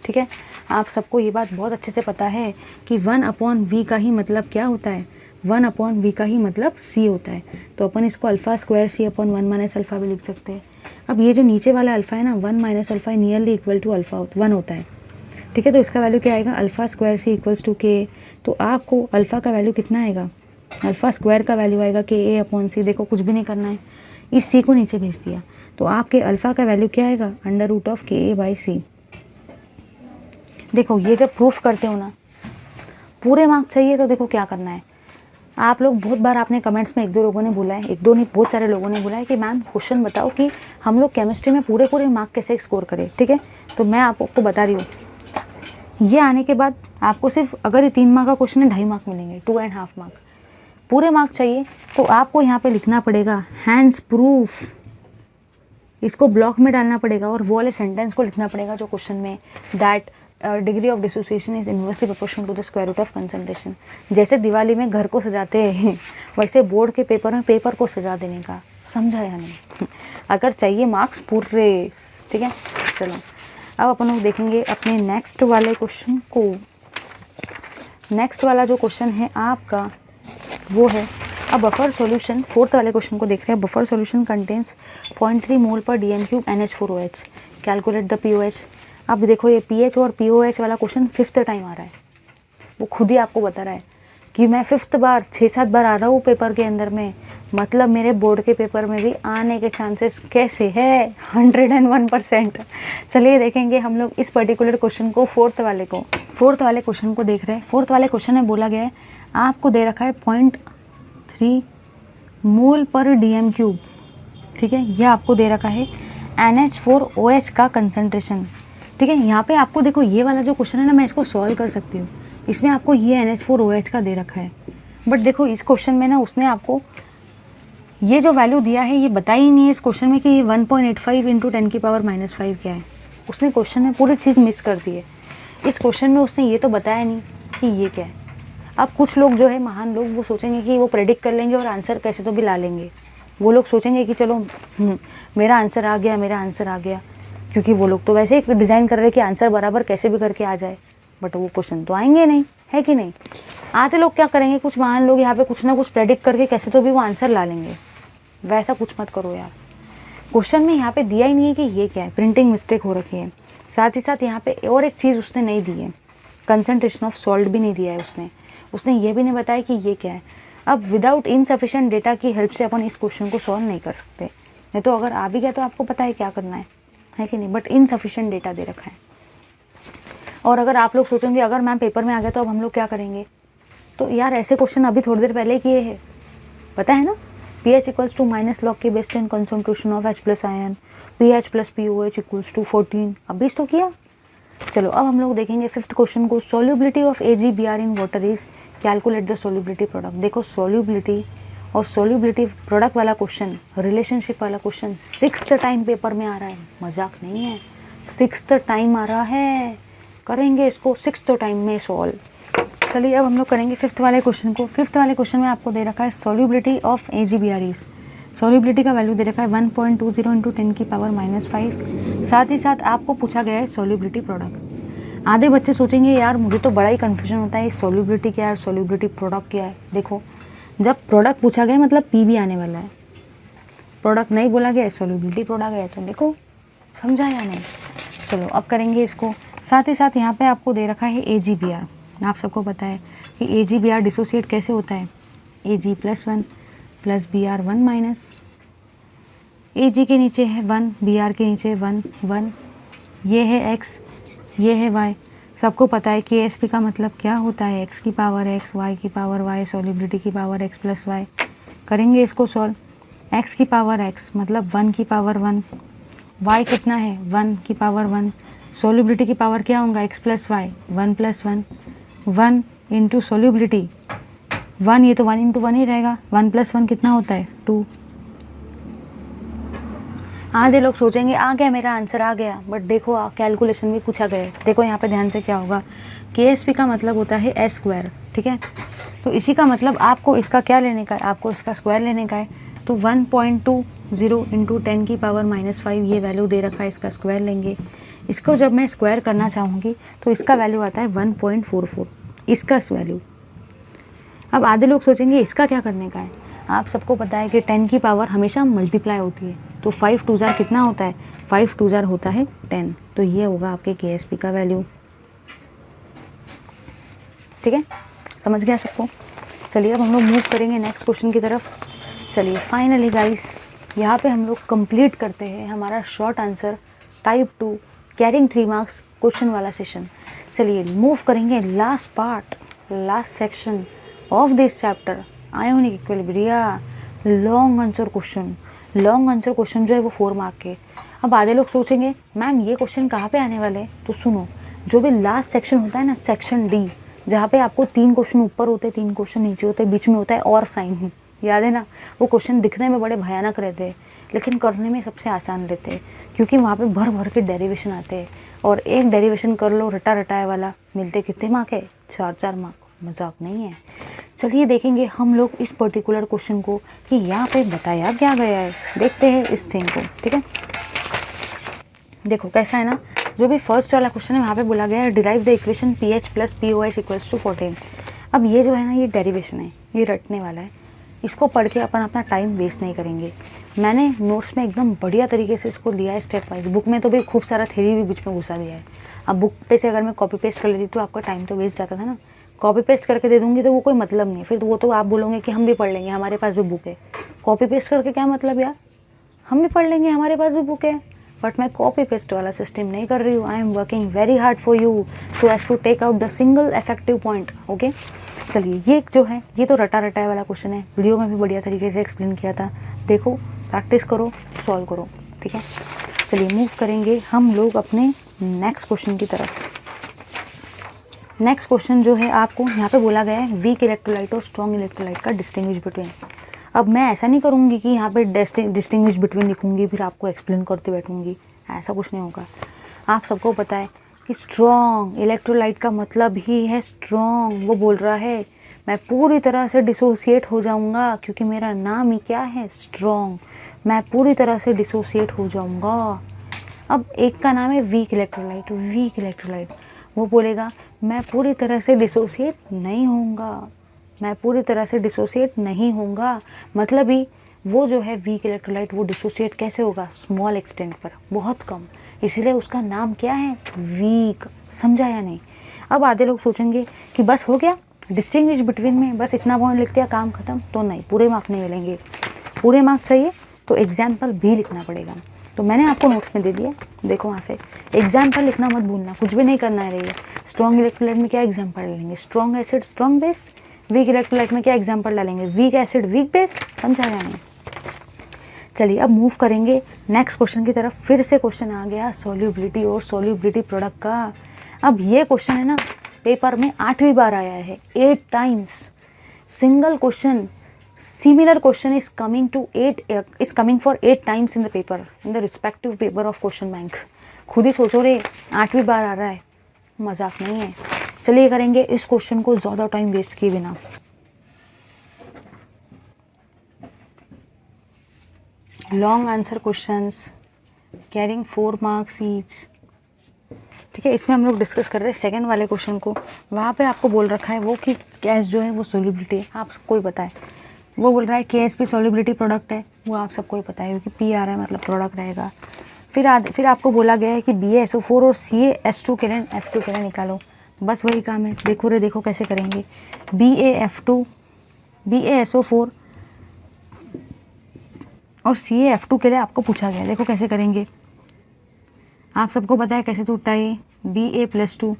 ठीक है, आप सबको ये बात बहुत अच्छे से पता है कि 1 अपॉन वी का ही मतलब क्या होता है? 1 अपॉन वी का ही मतलब सी होता है। तो अपन इसको अल्फ़ा स्क्वायर सी अपॉन 1 माइनस अल्फ़ा भी लिख सकते हैं। अब ये जो नीचे वाला अल्फ़ा है ना, 1 minus alpha nearly equal to alpha 1 होता है। ठीक है, तो इसका वैल्यू क्या आएगा? Alpha square C equals to K. तो आपको अल्फ़ा का वैल्यू कितना आएगा? अल्फ़ा स्क्वायर का वैल्यू आएगा के ए अपॉन सी। देखो कुछ भी नहीं करना है, इस सी को नीचे भेज दिया, तो आपके अल्फ़ा का वैल्यू क्या आएगा? अंडर रूट ऑफ के ए बाई सी। देखो ये जब प्रूफ करते हो ना, पूरे मार्क चाहिए तो देखो क्या करना है। आप लोग बहुत बार आपने कमेंट्स में, 1-2 लोगों ने बोला है, 1-2 नहीं बहुत सारे लोगों ने बोला है कि मैम क्वेश्चन बताओ कि हम लोग केमिस्ट्री में पूरे मार्क कैसे स्कोर करें। ठीक है, तो मैं आपको बता रही हूँ, ये आने के बाद आपको सिर्फ, अगर ये 3 मार्क का क्वेश्चन है 2.5 मार्क मिलेंगे, 2.5 मार्क। पूरे मार्क चाहिए तो आपको यहाँ पे लिखना पड़ेगा हैंड्स प्रूफ, इसको ब्लॉक में डालना पड़ेगा और वो वाले सेंटेंस को लिखना पड़ेगा जो क्वेश्चन में, that degree of dissociation is inversely proportional to the square root of concentration. जैसे दिवाली में घर को सजाते हैं वैसे बोर्ड के पेपर में पेपर को सजा देने का, समझा या नहीं? अगर चाहिए मार्क्स पूरे। ठीक है, चलो अब अपन लोग देखेंगे अपने नेक्स्ट वाले क्वेश्चन को। नेक्स्ट वाला जो क्वेश्चन है आपका वो है अ बफर सॉल्यूशन, 4th वाले क्वेश्चन को देख रहे हैं। बफर सॉल्यूशन कंटेन्स 0.3 मोल पर DM³ NH4OH, calculate the POH। अब देखो ये PH और POH वाला क्वेश्चन 5th टाइम आ रहा है, वो खुद ही आपको बता रहा है कि मैं 5th बार, 6-7 बार आ रहा हूँ पेपर के अंदर में, मतलब मेरे बोर्ड के पेपर में भी आने के चांसेस कैसे है? 101%। चलिए देखेंगे हम लोग इस पर्टिकुलर क्वेश्चन को, 4th वाले को। 4th वाले क्वेश्चन को देख रहे हैं। 4th वाले क्वेश्चन में बोला गया है आपको दे रखा है 0.3 मोल पर DM³। ठीक है, यह आपको दे रखा है NH4OH का कंसंट्रेशन। ठीक है, यहाँ पे आपको देखो ये वाला जो क्वेश्चन है ना, मैं इसको सॉल्व कर सकती हूँ। इसमें आपको ये NH4OH का दे रखा है, बट देखो इस क्वेश्चन में ना उसने आपको ये जो वैल्यू दिया है ये बताई ही नहीं है इस क्वेश्चन में कि ये 1.85 इंटू 10⁻⁵ क्या है। उसने क्वेश्चन में पूरी चीज़ मिस कर दी है। इस क्वेश्चन में उसने ये तो बताया नहीं कि ये क्या है। अब कुछ लोग जो है, महान लोग, वो सोचेंगे कि वो प्रेडिक्ट कर लेंगे और आंसर कैसे तो भी ला लेंगे। वो लोग सोचेंगे कि चलो मेरा आंसर आ गया, मेरा आंसर आ गया, क्योंकि वो लोग तो वैसे ही डिज़ाइन कर रहे हैं कि आंसर बराबर कैसे भी करके आ जाए, बट वो क्वेश्चन तो आएंगे नहीं, है कि नहीं? आते लोग क्या करेंगे, कुछ महान लोग यहाँ पे कुछ ना कुछ प्रेडिक्ट करके कैसे तो भी वो आंसर ला लेंगे। वैसा कुछ मत करो यार। क्वेश्चन में यहाँ पे दिया ही नहीं है कि ये क्या है, प्रिंटिंग मिस्टेक हो रखी है। साथ ही साथ यहाँ पे और एक चीज़ उसने नहीं दी है, कंसंट्रेशन ऑफ सॉल्ट भी नहीं दिया है उसने ये भी नहीं बताया कि ये क्या है। अब विदाउट इनसफिशिएंट डेटा की हेल्प से अपन इस क्वेश्चन को सॉल्व नहीं कर सकते, नहीं तो अगर आ भी गया तो आपको पता है क्या करना है कि नहीं? बट इनसफिशिएंट डेटा दे रखा है। और अगर आप लोग सोचेंगे अगर मैम पेपर में आ गया तो अब हम लोग क्या करेंगे, तो यार ऐसे क्वेश्चन अभी थोड़ी देर पहले किए हैं, पता है ना? pH equals to minus log के base ten concentration of H+ ion, pH plus POH equals to 14, अभी तो किया। चलो अब हम लोग देखेंगे 5th क्वेश्चन को। Solubility of AgBr in water is, calculate the solubility product. देखो सॉल्युबिलिटी और सॉल्युबिलिटी प्रोडक्ट वाला क्वेश्चन, रिलेशनशिप वाला क्वेश्चन 6th टाइम पेपर में आ रहा है, मजाक नहीं है। 6th टाइम आ रहा है, करेंगे इसको 6th टाइम में सॉल्व। चलिए अब हम लोग करेंगे 5th वाले क्वेश्चन को। 5th वाले क्वेश्चन में आपको दे रखा है solubility of AgBr is, solubility का वैल्यू दे रखा है 1.20 इंटू 10 की पावर -5। साथ ही साथ आपको पूछा गया है सॉल्युबिलिटी प्रोडक्ट। आधे बच्चे सोचेंगे यार मुझे तो बड़ा ही कन्फ्यूजन होता है, सॉल्युबिलिटी क्या है, सॉल्युबिलिटी प्रोडक्ट क्या है। देखो, जब प्रोडक्ट पूछा गया मतलब पी भी आने वाला है, प्रोडक्ट नहीं बोला गया, सॉल्युबिलिटी प्रोडक्ट है, तो देखो समझा या नहीं। चलो अब करेंगे इसको। साथ ही साथ यहाँ पे आपको दे रखा है AgBr। आप सबको पता है कि AgBr डिसोसिएट कैसे होता है, Ag+1 plus Br1 minus, Ag के नीचे है 1, Br के नीचे 1 1, ये है x, ये है y। सबको पता है कि Sp का मतलब क्या होता है, x की पावर x, y की पावर y, सॉल्युबिलिटी की पावर x प्लस y। करेंगे इसको सॉल्व। x की पावर x मतलब 1 की पावर 1, y कितना है 1 की पावर 1, सॉल्युबिलिटी की पावर क्या होगा x plus y, 1 plus 1, 1 into solubility 1, ये तो 1 इंटू 1 ही रहेगा, 1 प्लस 1 कितना होता है 2। आधे लोग सोचेंगे आ गया मेरा आंसर आ गया, बट देखो कैलकुलेशन भी पूछा गया है। देखो यहाँ पे ध्यान से क्या होगा, KSP का मतलब होता है s², ठीक है। तो इसी का मतलब आपको इसका क्या लेने का है, आपको इसका स्क्वायर लेने का है। तो 1.20 इंटू 10 की पावर -5 ये वैल्यू दे रखा है, इसका स्क्वायर लेंगे। इसको जब मैं स्क्वायर करना चाहूँगी तो इसका वैल्यू आता है 1.44, इसका वैल्यू। अब आधे लोग सोचेंगे इसका क्या करने का है। आप सबको पता है कि 10 की पावर हमेशा मल्टीप्लाई होती है, तो 5 2 जार कितना होता है, 5 2 जार होता है 10। तो ये होगा आपके KSP का वैल्यू, ठीक है, समझ गया सबको। चलिए अब हम लोग मूव करेंगे नेक्स्ट क्वेश्चन की तरफ। चलिए फाइनली गाइस यहाँ पे हम लोग कंप्लीट करते हैं हमारा short answer type 2 carrying 3 marks question वाला सेशन। चलिए मूव करेंगे last part, last section of this chapter, ionic equilibria, long answer question. Long answer question जो है वो 4 मार्क के। अब आधे लोग सोचेंगे मैम ये क्वेश्चन कहाँ पे आने वाले हैं, तो सुनो, जो भी लास्ट सेक्शन होता है ना, सेक्शन D, जहाँ पे आपको 3 क्वेश्चन ऊपर होते हैं, 3 क्वेश्चन नीचे होते हैं, बीच में होता है और साइन, याद है ना। वो क्वेश्चन दिखने में बड़े भयानक रहते हैं लेकिन करने में सबसे आसान रहते हैं, क्योंकि वहाँ पे भर भर के डेरिवेशन आते हैं, और एक डेरिवेशन कर लो रटा रटाए वाला, मिलते कितने मार्क है, 4 मार्क, मजाक नहीं है। चलिए देखेंगे हम लोग इस पर्टिकुलर क्वेश्चन को कि यहाँ पे बताया क्या गया है, देखते हैं इस थिंग को, ठीक है। देखो कैसा है ना, जो भी फर्स्ट वाला क्वेश्चन है वहाँ पे बोला गया है derive the equation pH plus POH equals to 14। अब ये जो है ना, ये डेरिवेशन है, ये रटने वाला है, इसको पढ़ के अपन अपना टाइम वेस्ट नहीं करेंगे। मैंने नोट्स में एकदम बढ़िया तरीके से इसको लिया है स्टेप वाइज, बुक में तो भी खूब सारा थ्योरी भी बीच में घुसा दिया है। अब बुक पे से अगर मैं कॉपी पेस्ट कर लेती तो आपका टाइम तो वेस्ट जाता था ना, कॉपी पेस्ट करके दे दूँगी तो वो कोई मतलब नहीं, फिर वो तो आप बोलोगे कि हम भी पढ़ लेंगे, हमारे पास भी बुक है। कॉपी पेस्ट करके क्या मतलब यार, हम भी पढ़ लेंगे, हमारे पास भी बुक है, बट मैं कॉपी पेस्ट वाला सिस्टम नहीं कर रही हूँ। I am working very hard for you so as to take out the single effective point, okay. चलिए ये जो है ये तो रटा रटाए वाला क्वेश्चन है, वीडियो में भी बढ़िया तरीके से एक्सप्लेन किया था, देखो प्रैक्टिस करो, सॉल्व करो, ठीक है। चलिए मूव करेंगे हम लोग अपने नेक्स्ट क्वेश्चन की तरफ। नेक्स्ट क्वेश्चन जो है आपको यहाँ पे बोला गया है वीक इलेक्ट्रोलाइट और स्ट्रॉन्ग इलेक्ट्रोलाइट का डिस्टिंग्विश बिटवीन। अब मैं ऐसा नहीं करूँगी कि यहाँ पे डिस्टिंग्विश बिटवीन लिखूँगी फिर आपको एक्सप्लेन करते बैठूँगी, ऐसा कुछ नहीं होगा। आप सबको पता है कि स्ट्रॉन्ग इलेक्ट्रोलाइट का मतलब ही है स्ट्रॉन्ग। वो बोल रहा है मैं पूरी तरह से डिसोसिएट हो जाऊँगा, क्योंकि मेरा नाम ही क्या है, स्ट्रॉन्ग, मैं पूरी तरह से डिसोसिएट हो जाऊँगा। अब एक का नाम है वीक इलेक्ट्रोलाइट, वीक इलेक्ट्रोलाइट, वो बोलेगा मैं पूरी तरह से डिसोसिएट नहीं होऊंगा, मैं पूरी तरह से डिसोसिएट नहीं होऊंगा, मतलब ही वो जो है वीक इलेक्ट्रोलाइट वो डिसोसिएट कैसे होगा, स्मॉल एक्सटेंट पर, बहुत कम, इसलिए उसका नाम क्या है, वीक। समझा या नहीं। अब आधे लोग सोचेंगे कि बस हो गया डिस्टिंग्विश बिटवीन में, बस इतना पॉइंट लिख दिया काम खत्म, तो नहीं, पूरे मार्क नहीं मिलेंगे। पूरे मार्क चाहिए तो एग्जाम्पल भी लिखना पड़ेगा, तो मैंने आपको नोट्स में दे दिया, देखो वहाँ से एग्जाम्पल लिखना मत भूलना, कुछ भी नहीं करना है रही। स्ट्रॉन्ग इलेक्ट्रोलाइट में क्या एग्जाम्पल डालेंगे, strong acid strong base, weak electrolyte में क्या एग्जाम्पल डालेंगे, वीक एसिड वीक बेस। समझा या नहीं। चलिए अब मूव करेंगे नेक्स्ट क्वेश्चन की तरफ। फिर से क्वेश्चन आ गया सॉल्युबिलिटी और सॉल्युबिलिटी प्रोडक्ट का। अब ये क्वेश्चन है ना पेपर में 8वीं बार आया है, 8 times. Single question similar question is coming for 8 times in the paper, in the respective paper of question bank। खुद ही सोचो रे, 8वीं बार आ रहा है, मजाक नहीं है। चलिए करेंगे इस क्वेश्चन को ज़्यादा टाइम वेस्ट किए बिना। Long answer questions carrying 4 marks each. ठीक है, इसमें हम लोग डिस्कस कर रहे हैं सेकंड वाले क्वेश्चन को। वहाँ पे आपको बोल रखा है वो कि गैस जो है वो सोल्युबिलिटी है, आप सबको ही पता है। वो बोल रहा है KSP सोल्युबिलिटी प्रोडक्ट है, वो आप सबको ही पता है क्योंकि P आ रहा है मतलब प्रोडक्ट रहेगा। फिर आपको बोला गया है कि BaSO4 और CaS2 के लिए F2 के लिए निकालो। बस वही काम है, देखो रे देखो कैसे करेंगे। BaSO4 और CaF2 के लिए आपको पूछा गया है, देखो कैसे करेंगे। आप सबको पता है कैसे टूटता है ये, Ba+2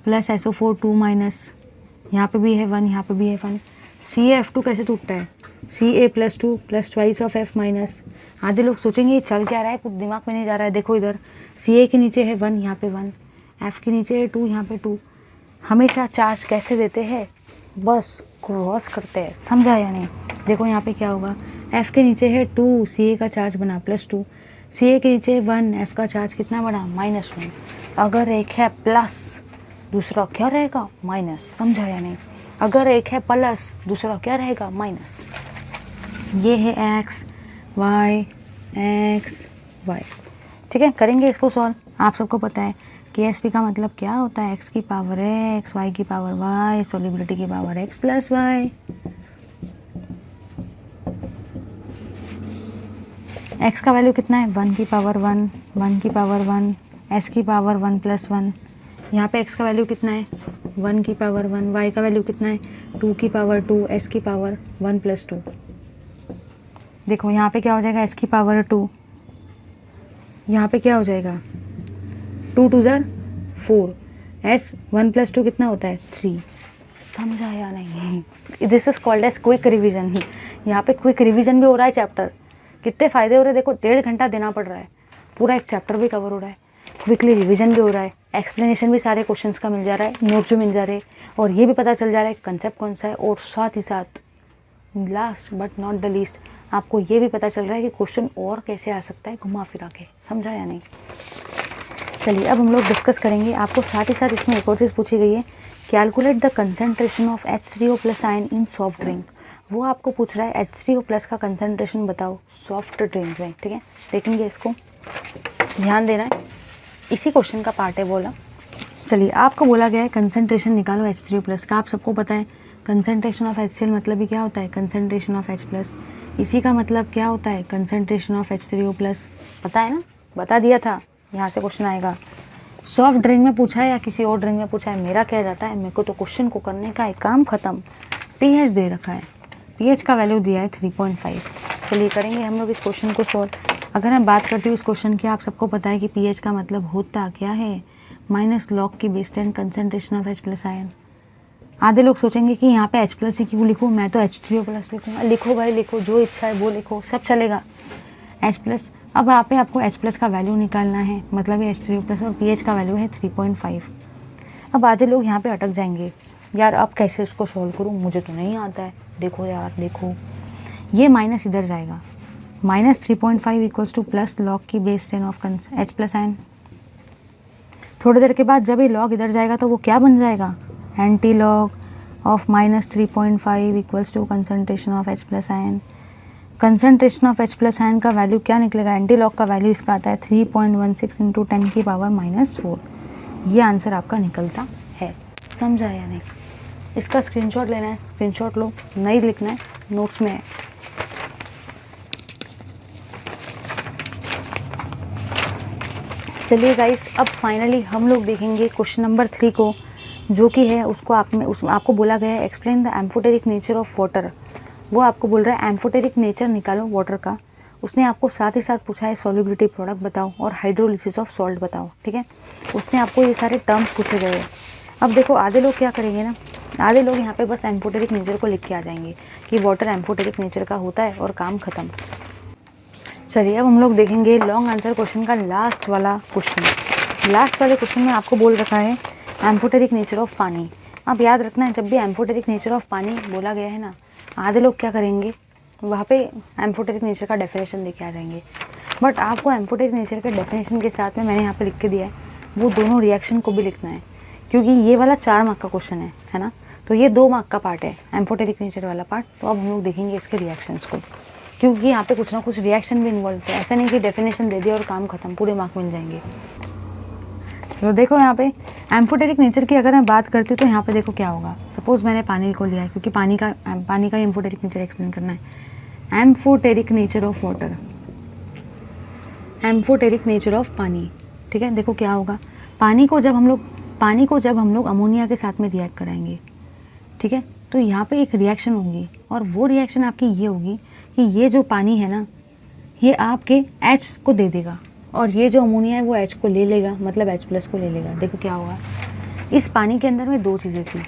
प्लस SO4 2 माइनस, यहाँ पे भी है 1, यहाँ पे भी है 1। CaF2 कैसे टूटता है, Ca+2 plus twice of F minus. आधे लोग सोचेंगे ये चल क्या रहा है, कुछ दिमाग में नहीं जा रहा है। देखो इधर Ca के नीचे है 1, यहाँ पे 1, F के नीचे है 2, यहाँ पे 2। हमेशा चार्ज कैसे देते हैं, बस क्रॉस करते हैं, समझा या नहीं। देखो यहाँ पे क्या होगा, F के नीचे है 2, Ca का चार्ज बना +2, Ca के नीचे 1, F का चार्ज कितना बना -1। अगर एक है प्लस दूसरा क्या रहेगा माइनस, समझा या नहीं। अगर एक है प्लस दूसरा क्या रहेगा माइनस। ये है x y x y। ठीक है, करेंगे इसको सॉल्व। आप सबको पता है KSP का मतलब क्या होता है, x की पावर x, y की पावर y, सोल्युबिलिटी की power x plus y। x का वैल्यू कितना है, 1 की पावर 1, 1 की पावर 1, s की पावर 1 प्लस 1। यहाँ पे x का वैल्यू कितना है, 1 की पावर 1, y का वैल्यू कितना है, 2 की पावर 2, s की पावर 1 प्लस 2। देखो यहाँ पे क्या हो जाएगा, s की पावर 2, यहाँ पे क्या हो जाएगा 2 2 ज़ार 4, s 1 प्लस 2 कितना होता है 3। समझा या नहीं। This is called as quick revision. यहाँ पे क्विक रिविजन भी हो रहा है चैप्टर। कितने फ़ायदे हो रहे हैं, देखो 1.5 घंटा देना पड़ रहा है, पूरा एक चैप्टर भी कवर हो रहा है, क्विकली रिवीजन भी हो रहा है, एक्सप्लेनेशन भी सारे क्वेश्चंस का मिल जा रहा है, नोट्स भी मिल जा रहे हैं, और ये भी पता चल जा रहा है कंसेप्ट कौन सा है। और साथ ही साथ last but not the least आपको ये भी पता चल रहा है कि क्वेश्चन और कैसे आ सकता है घुमा फिरा के, समझा या नहीं। चलिए अब हम लोग डिस्कस करेंगे। आपको साथ ही साथ इसमें एक और चीज़ पूछी गई है, calculate the concentration of H3O+ ion in soft drink. वो आपको पूछ रहा है H3O+ का कंसनट्रेशन बताओ सॉफ्ट ड्रिंक में। ठीक है, देखेंगे इसको, ध्यान देना है, इसी क्वेश्चन का पार्ट है बोला। चलिए आपको बोला गया है कंसनट्रेशन निकालो H3O+ का। आप सबको पता है कंसनट्रेशन ऑफ HCl मतलब ही क्या होता है, कंसनट्रेशन ऑफ H+। इसी का मतलब क्या होता है, कंसनट्रेशन ऑफ H3O+। पता है ना, बता दिया था, यहाँ से क्वेश्चन आएगा। सॉफ्ट ड्रिंक में पूछा है या किसी और ड्रिंक में पूछा है, मेरा क्या जाता है, मेरे को तो क्वेश्चन को करने का है, काम खत्म। pH दे रखा है, pH का वैल्यू दिया है 3.5। चलिए करेंगे हम लोग इस क्वेश्चन को सॉल्व। अगर मैं बात करती हूँ इस क्वेश्चन की, आप सबको पता है कि pH का मतलब होता क्या है, -log की base 10 concentration of H+ ion. आधे लोग सोचेंगे कि यहाँ पे H+ ही क्यों लिखूँ, मैं तो H3O+ लिखूँगा। लिखो भाई लिखो, जो इच्छा है वो लिखो, सब चलेगा। H+, अब यहाँ पे आपको H+ का वैल्यू निकालना है, मतलब ये H3O+ और pH का वैल्यू है 3.5। अब आधे लोग यहाँ पे अटक जाएंगे, यार अब कैसे इसको सॉल्व करूँ, मुझे तो नहीं आता है। देखो यार देखो, ये माइनस इधर जाएगा, -3.5 इक्वल्स टू +log की बेस 10 ऑफ H+ आयन। थोड़ी देर के बाद जब ये लॉग इधर जाएगा तो वो क्या बन जाएगा, anti log of -3.5 equals to concentration of H+ ion. Concentration of H+ ion का वैल्यू क्या निकलेगा, एंटी लॉग का वैल्यू इसका आता है 3.16 इंटू 10 की पावर -4। ये आंसर आपका निकलता है, समझा या नहीं। इसका स्क्रीनशॉट लेना है, स्क्रीनशॉट लो, नहीं लिखना है, नोट्स में है। चलिए गाइस, अब फाइनली हम लोग देखेंगे क्वेश्चन नंबर 3 को, जो कि है उसको आपको बोला गया है explain the amphoteric nature of water. वो आपको बोल रहा है एम्फोटेरिक नेचर निकालो वाटर का। उसने आपको साथ ही साथ पूछा है सॉल्युबिलिटी प्रोडक्ट बताओ और हाइड्रोलिसिस ऑफ सॉल्ट बताओ। ठीक है, उसने आपको ये सारे टर्म्स पूछे गए हैं। अब देखो आधे लोग क्या करेंगे ना, आधे लोग यहाँ पे बस एम्फोटेरिक नेचर को लिख के आ जाएंगे कि वाटर एम्फोटेरिक नेचर का होता है और काम खत्म। चलिए अब हम लोग देखेंगे लॉन्ग आंसर क्वेश्चन का लास्ट वाला क्वेश्चन। लास्ट वाले क्वेश्चन में आपको बोल रखा है एम्फोटेरिक नेचर ऑफ पानी। आप याद रखना है, जब भी एम्फोटेरिक नेचर ऑफ पानी बोला गया है ना, आधे लोग क्या करेंगे, वहाँ पे एम्फोटेरिक नेचर का डेफिनेशन लेके आ जाएंगे। बट आपको एम्फोटेरिक नेचर के डेफिनेशन के साथ में मैंने यहाँ पे लिख के दिया है, वो दोनों रिएक्शन को भी लिखना है, क्योंकि ये वाला 4 मार्क का क्वेश्चन है ना, तो ये 2 मार्क का पार्ट है एम्फोटेरिक नेचर वाला पार्ट। तो अब हम लोग देखेंगे इसके रिएक्शंस को। क्योंकि यहाँ पे कुछ ना कुछ रिएक्शन भी इन्वॉल्व है। ऐसा नहीं कि डेफिनेशन दे दिया और काम खत्म, पूरे मार्क मिल जाएंगे। चलो देखो यहाँ पे एम्फोटेरिक नेचर की अगर मैं बात करती हूँ तो यहाँ पे देखो क्या होगा। सपोज मैंने पानी को लिया है, क्योंकि पानी का एम्फोटेरिक नेचर एक्सप्लेन करना है। Amphoteric nature of water, amphoteric nature of पानी, ठीक है। देखो क्या होगा, पानी को जब हम लोग अमोनिया के साथ में रिएक्ट कराएंगे, ठीक है, तो यहाँ पे एक रिएक्शन होगी और वो रिएक्शन आपकी ये होगी कि ये जो पानी है ना, ये आपके H को दे देगा और ये जो अमोनिया है वो H को ले लेगा, मतलब H+ को ले लेगा। देखो क्या होगा, इस पानी के अंदर में दो चीज़ें थी,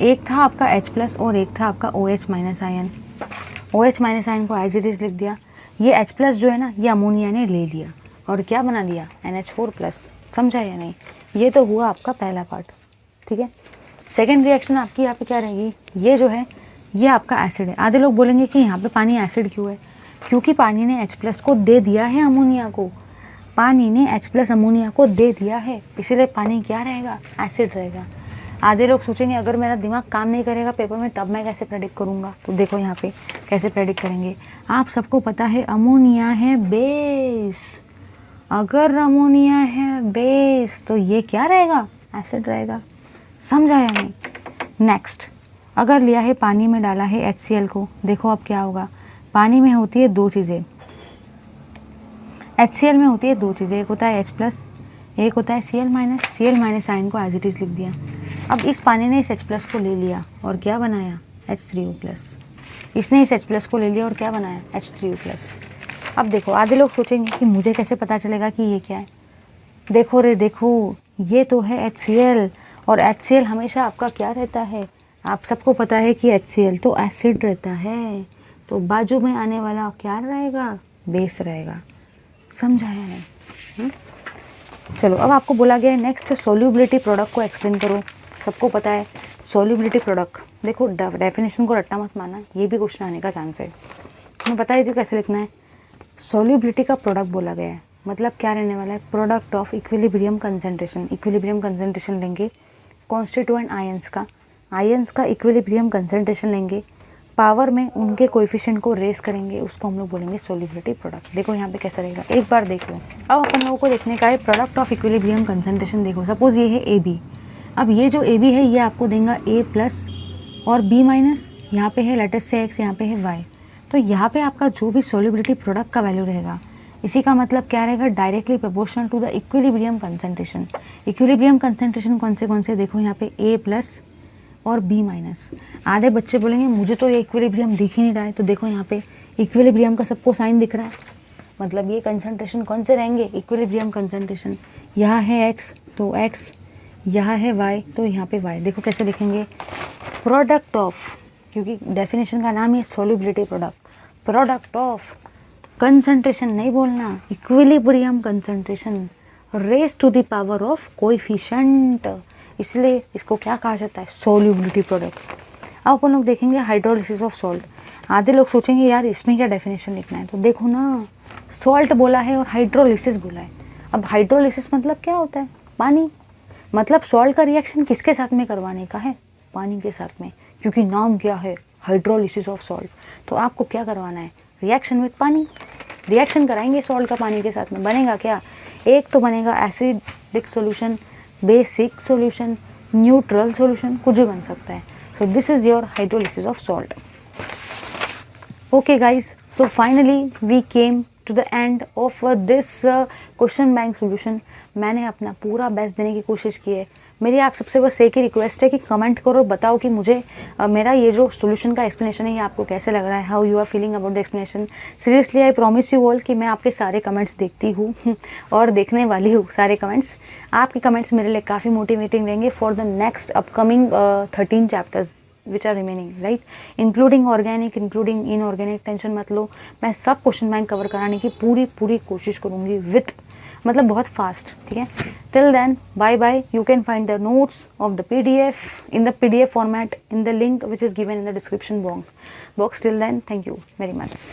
एक था आपका H+ और एक था आपका OH- आयन। OH- आयन को एज इट इज़ लिख दिया। ये H+ जो है ना, ये अमोनिया ने ले लिया और क्या बना लिया, NH4+। समझा या नहीं? ये तो हुआ आपका पहला पार्ट, ठीक है। सेकेंड रिएक्शन आपकी यहाँ पे क्या रहेगी, ये जो है ये आपका एसिड है। आधे लोग बोलेंगे कि यहाँ पे पानी एसिड क्यों है, क्योंकि पानी ने H+ को दे दिया है अमोनिया को, पानी ने H+ अमोनिया को दे दिया है, इसीलिए पानी क्या रहेगा, एसिड रहेगा। आधे लोग सोचेंगे अगर मेरा दिमाग काम नहीं करेगा पेपर में तब मैं कैसे प्रेडिक्ट करूँगा, तो देखो यहाँ पे कैसे प्रेडिक्ट करेंगे। आप सबको पता है अमोनिया है बेस, अगर अमोनिया है बेस तो ये क्या रहेगा, एसिड रहेगा। समझा या नहीं? नेक्स्ट, अगर लिया है पानी में डाला है HCl को, देखो अब क्या होगा, पानी में होती है दो चीज़ें, HCl में होती है दो चीज़ें, एक होता है H+, एक होता है Cl-। आयन को एज इट इज़ लिख दिया। अब इस पानी ने इस H+ को ले लिया और क्या बनाया, H3O+। इसने इस H+ को ले लिया और क्या बनाया, H3O+। अब देखो आधे लोग सोचेंगे कि मुझे कैसे पता चलेगा कि ये क्या है। देखो रे देखो, ये तो है HCl और HCl हमेशा आपका क्या रहता है, आप सबको पता है कि HCl तो एसिड रहता है, तो बाजू में आने वाला क्या रहेगा, बेस रहेगा। समझा है नहीं? चलो अब आपको बोला गया है नेक्स्ट सोल्यूबिलिटी प्रोडक्ट को एक्सप्लेन करो। सबको पता है सोल्यूबिलिटी प्रोडक्ट, देखो डेफिनेशन को रट्टा मत माना, ये भी क्वेश्चन आने का चांस है। तुम्हें पता है जो कैसे लिखना है, सोल्यूबिलिटी का प्रोडक्ट बोला गया है, मतलब क्या रहने वाला है, product of equilibrium concentration. Equilibrium concentration लेंगे कॉन्स्टिट्यूएंट आयंस का इक्विलिब्रियम कंसंट्रेशन लेंगे, पावर में उनके कोएफिशिएंट को रेस करेंगे, उसको हम लोग बोलेंगे सोल्यूबिलिटी प्रोडक्ट। देखो यहाँ पे कैसा रहेगा, एक बार देख लो। अब अपन लोगों को देखने का है प्रोडक्ट ऑफ इक्विलिब्रियम कंसंट्रेशन। देखो सपोज ये है AB, अब ये जो AB है ये आपको देगा A+ और B-, यहाँ पे है लेटेस्ट से X, यहाँ पे है Y। तो यहाँ पे आपका जो भी सोल्यूबिलिटी प्रोडक्ट का वैल्यू रहेगा, इसी का मतलब क्या रहेगा, directly proportional to the equilibrium concentration. Equilibrium concentration कौन से देखो यहाँ पे A+ और B-। आधे बच्चे बोलेंगे मुझे तो ये इक्विलिब्रियम दिख ही नहीं रहा है, तो देखो यहाँ पे इक्विलिब्रियम का सबको साइन दिख रहा है, मतलब ये कंसंट्रेशन कौन से रहेंगे, इक्विलिब्रियम कंसंट्रेशन। यहाँ है X तो X, यहाँ है Y तो यहाँ पे Y। देखो कैसे लिखेंगे, प्रोडक्ट ऑफ, क्योंकि डेफिनेशन का नाम है solubility product, product of concentration नहीं बोलना, equilibrium concentration raise to the power of coefficient, इसलिए इसको क्या कहा जाता है, सोल्यूबिलिटी प्रोडक्ट। अब अपन लोग देखेंगे हाइड्रोलिसिस ऑफ सॉल्ट। आधे लोग सोचेंगे यार इसमें क्या डेफिनेशन लिखना है, तो देखो ना, सॉल्ट बोला है और हाइड्रोलिसिस बोला है। अब हाइड्रोलिसिस मतलब क्या होता है, पानी, मतलब सॉल्ट का रिएक्शन किसके साथ में करवाने का है, पानी के साथ में, क्योंकि नाम क्या है, हाइड्रोलिसिस ऑफ सॉल्ट। तो आपको क्या करवाना है, रिएक्शन विद पानी, रिएक्शन कराएंगे सॉल्ट का पानी के साथ में, बनेगा क्या, एक तो बनेगा acidic solution, basic solution, neutral solution, कुछ भी बन सकता है। So this is your hydrolysis of salt. Okay guys, so finally we came to the end of this question bank solution. मैंने अपना पूरा बेस्ट देने की कोशिश की है। मेरी आप सबसे बस एक ही रिक्वेस्ट है कि कमेंट करो, बताओ कि मुझे मेरा ये जो सॉल्यूशन का एक्सप्लेनेशन है ये आपको कैसे लग रहा है, how you are feeling about the explanation. Seriously I promise you all कि मैं आपके सारे कमेंट्स देखती हूँ और देखने वाली हूँ सारे कमेंट्स। आपके कमेंट्स मेरे लिए काफ़ी मोटिवेटिंग रहेंगे for the next upcoming 13 chapters which are remaining, right, including organic, including inorganic. Tension मत लो, मैं सब क्वेश्चन बैंक कवर कराने की पूरी कोशिश करूँगी विथ, मतलब बहुत फास्ट, ठीक है। Till then bye bye. You can find the notes of the PDF in the PDF format in the link which is given in the description box. Till then, thank you very much.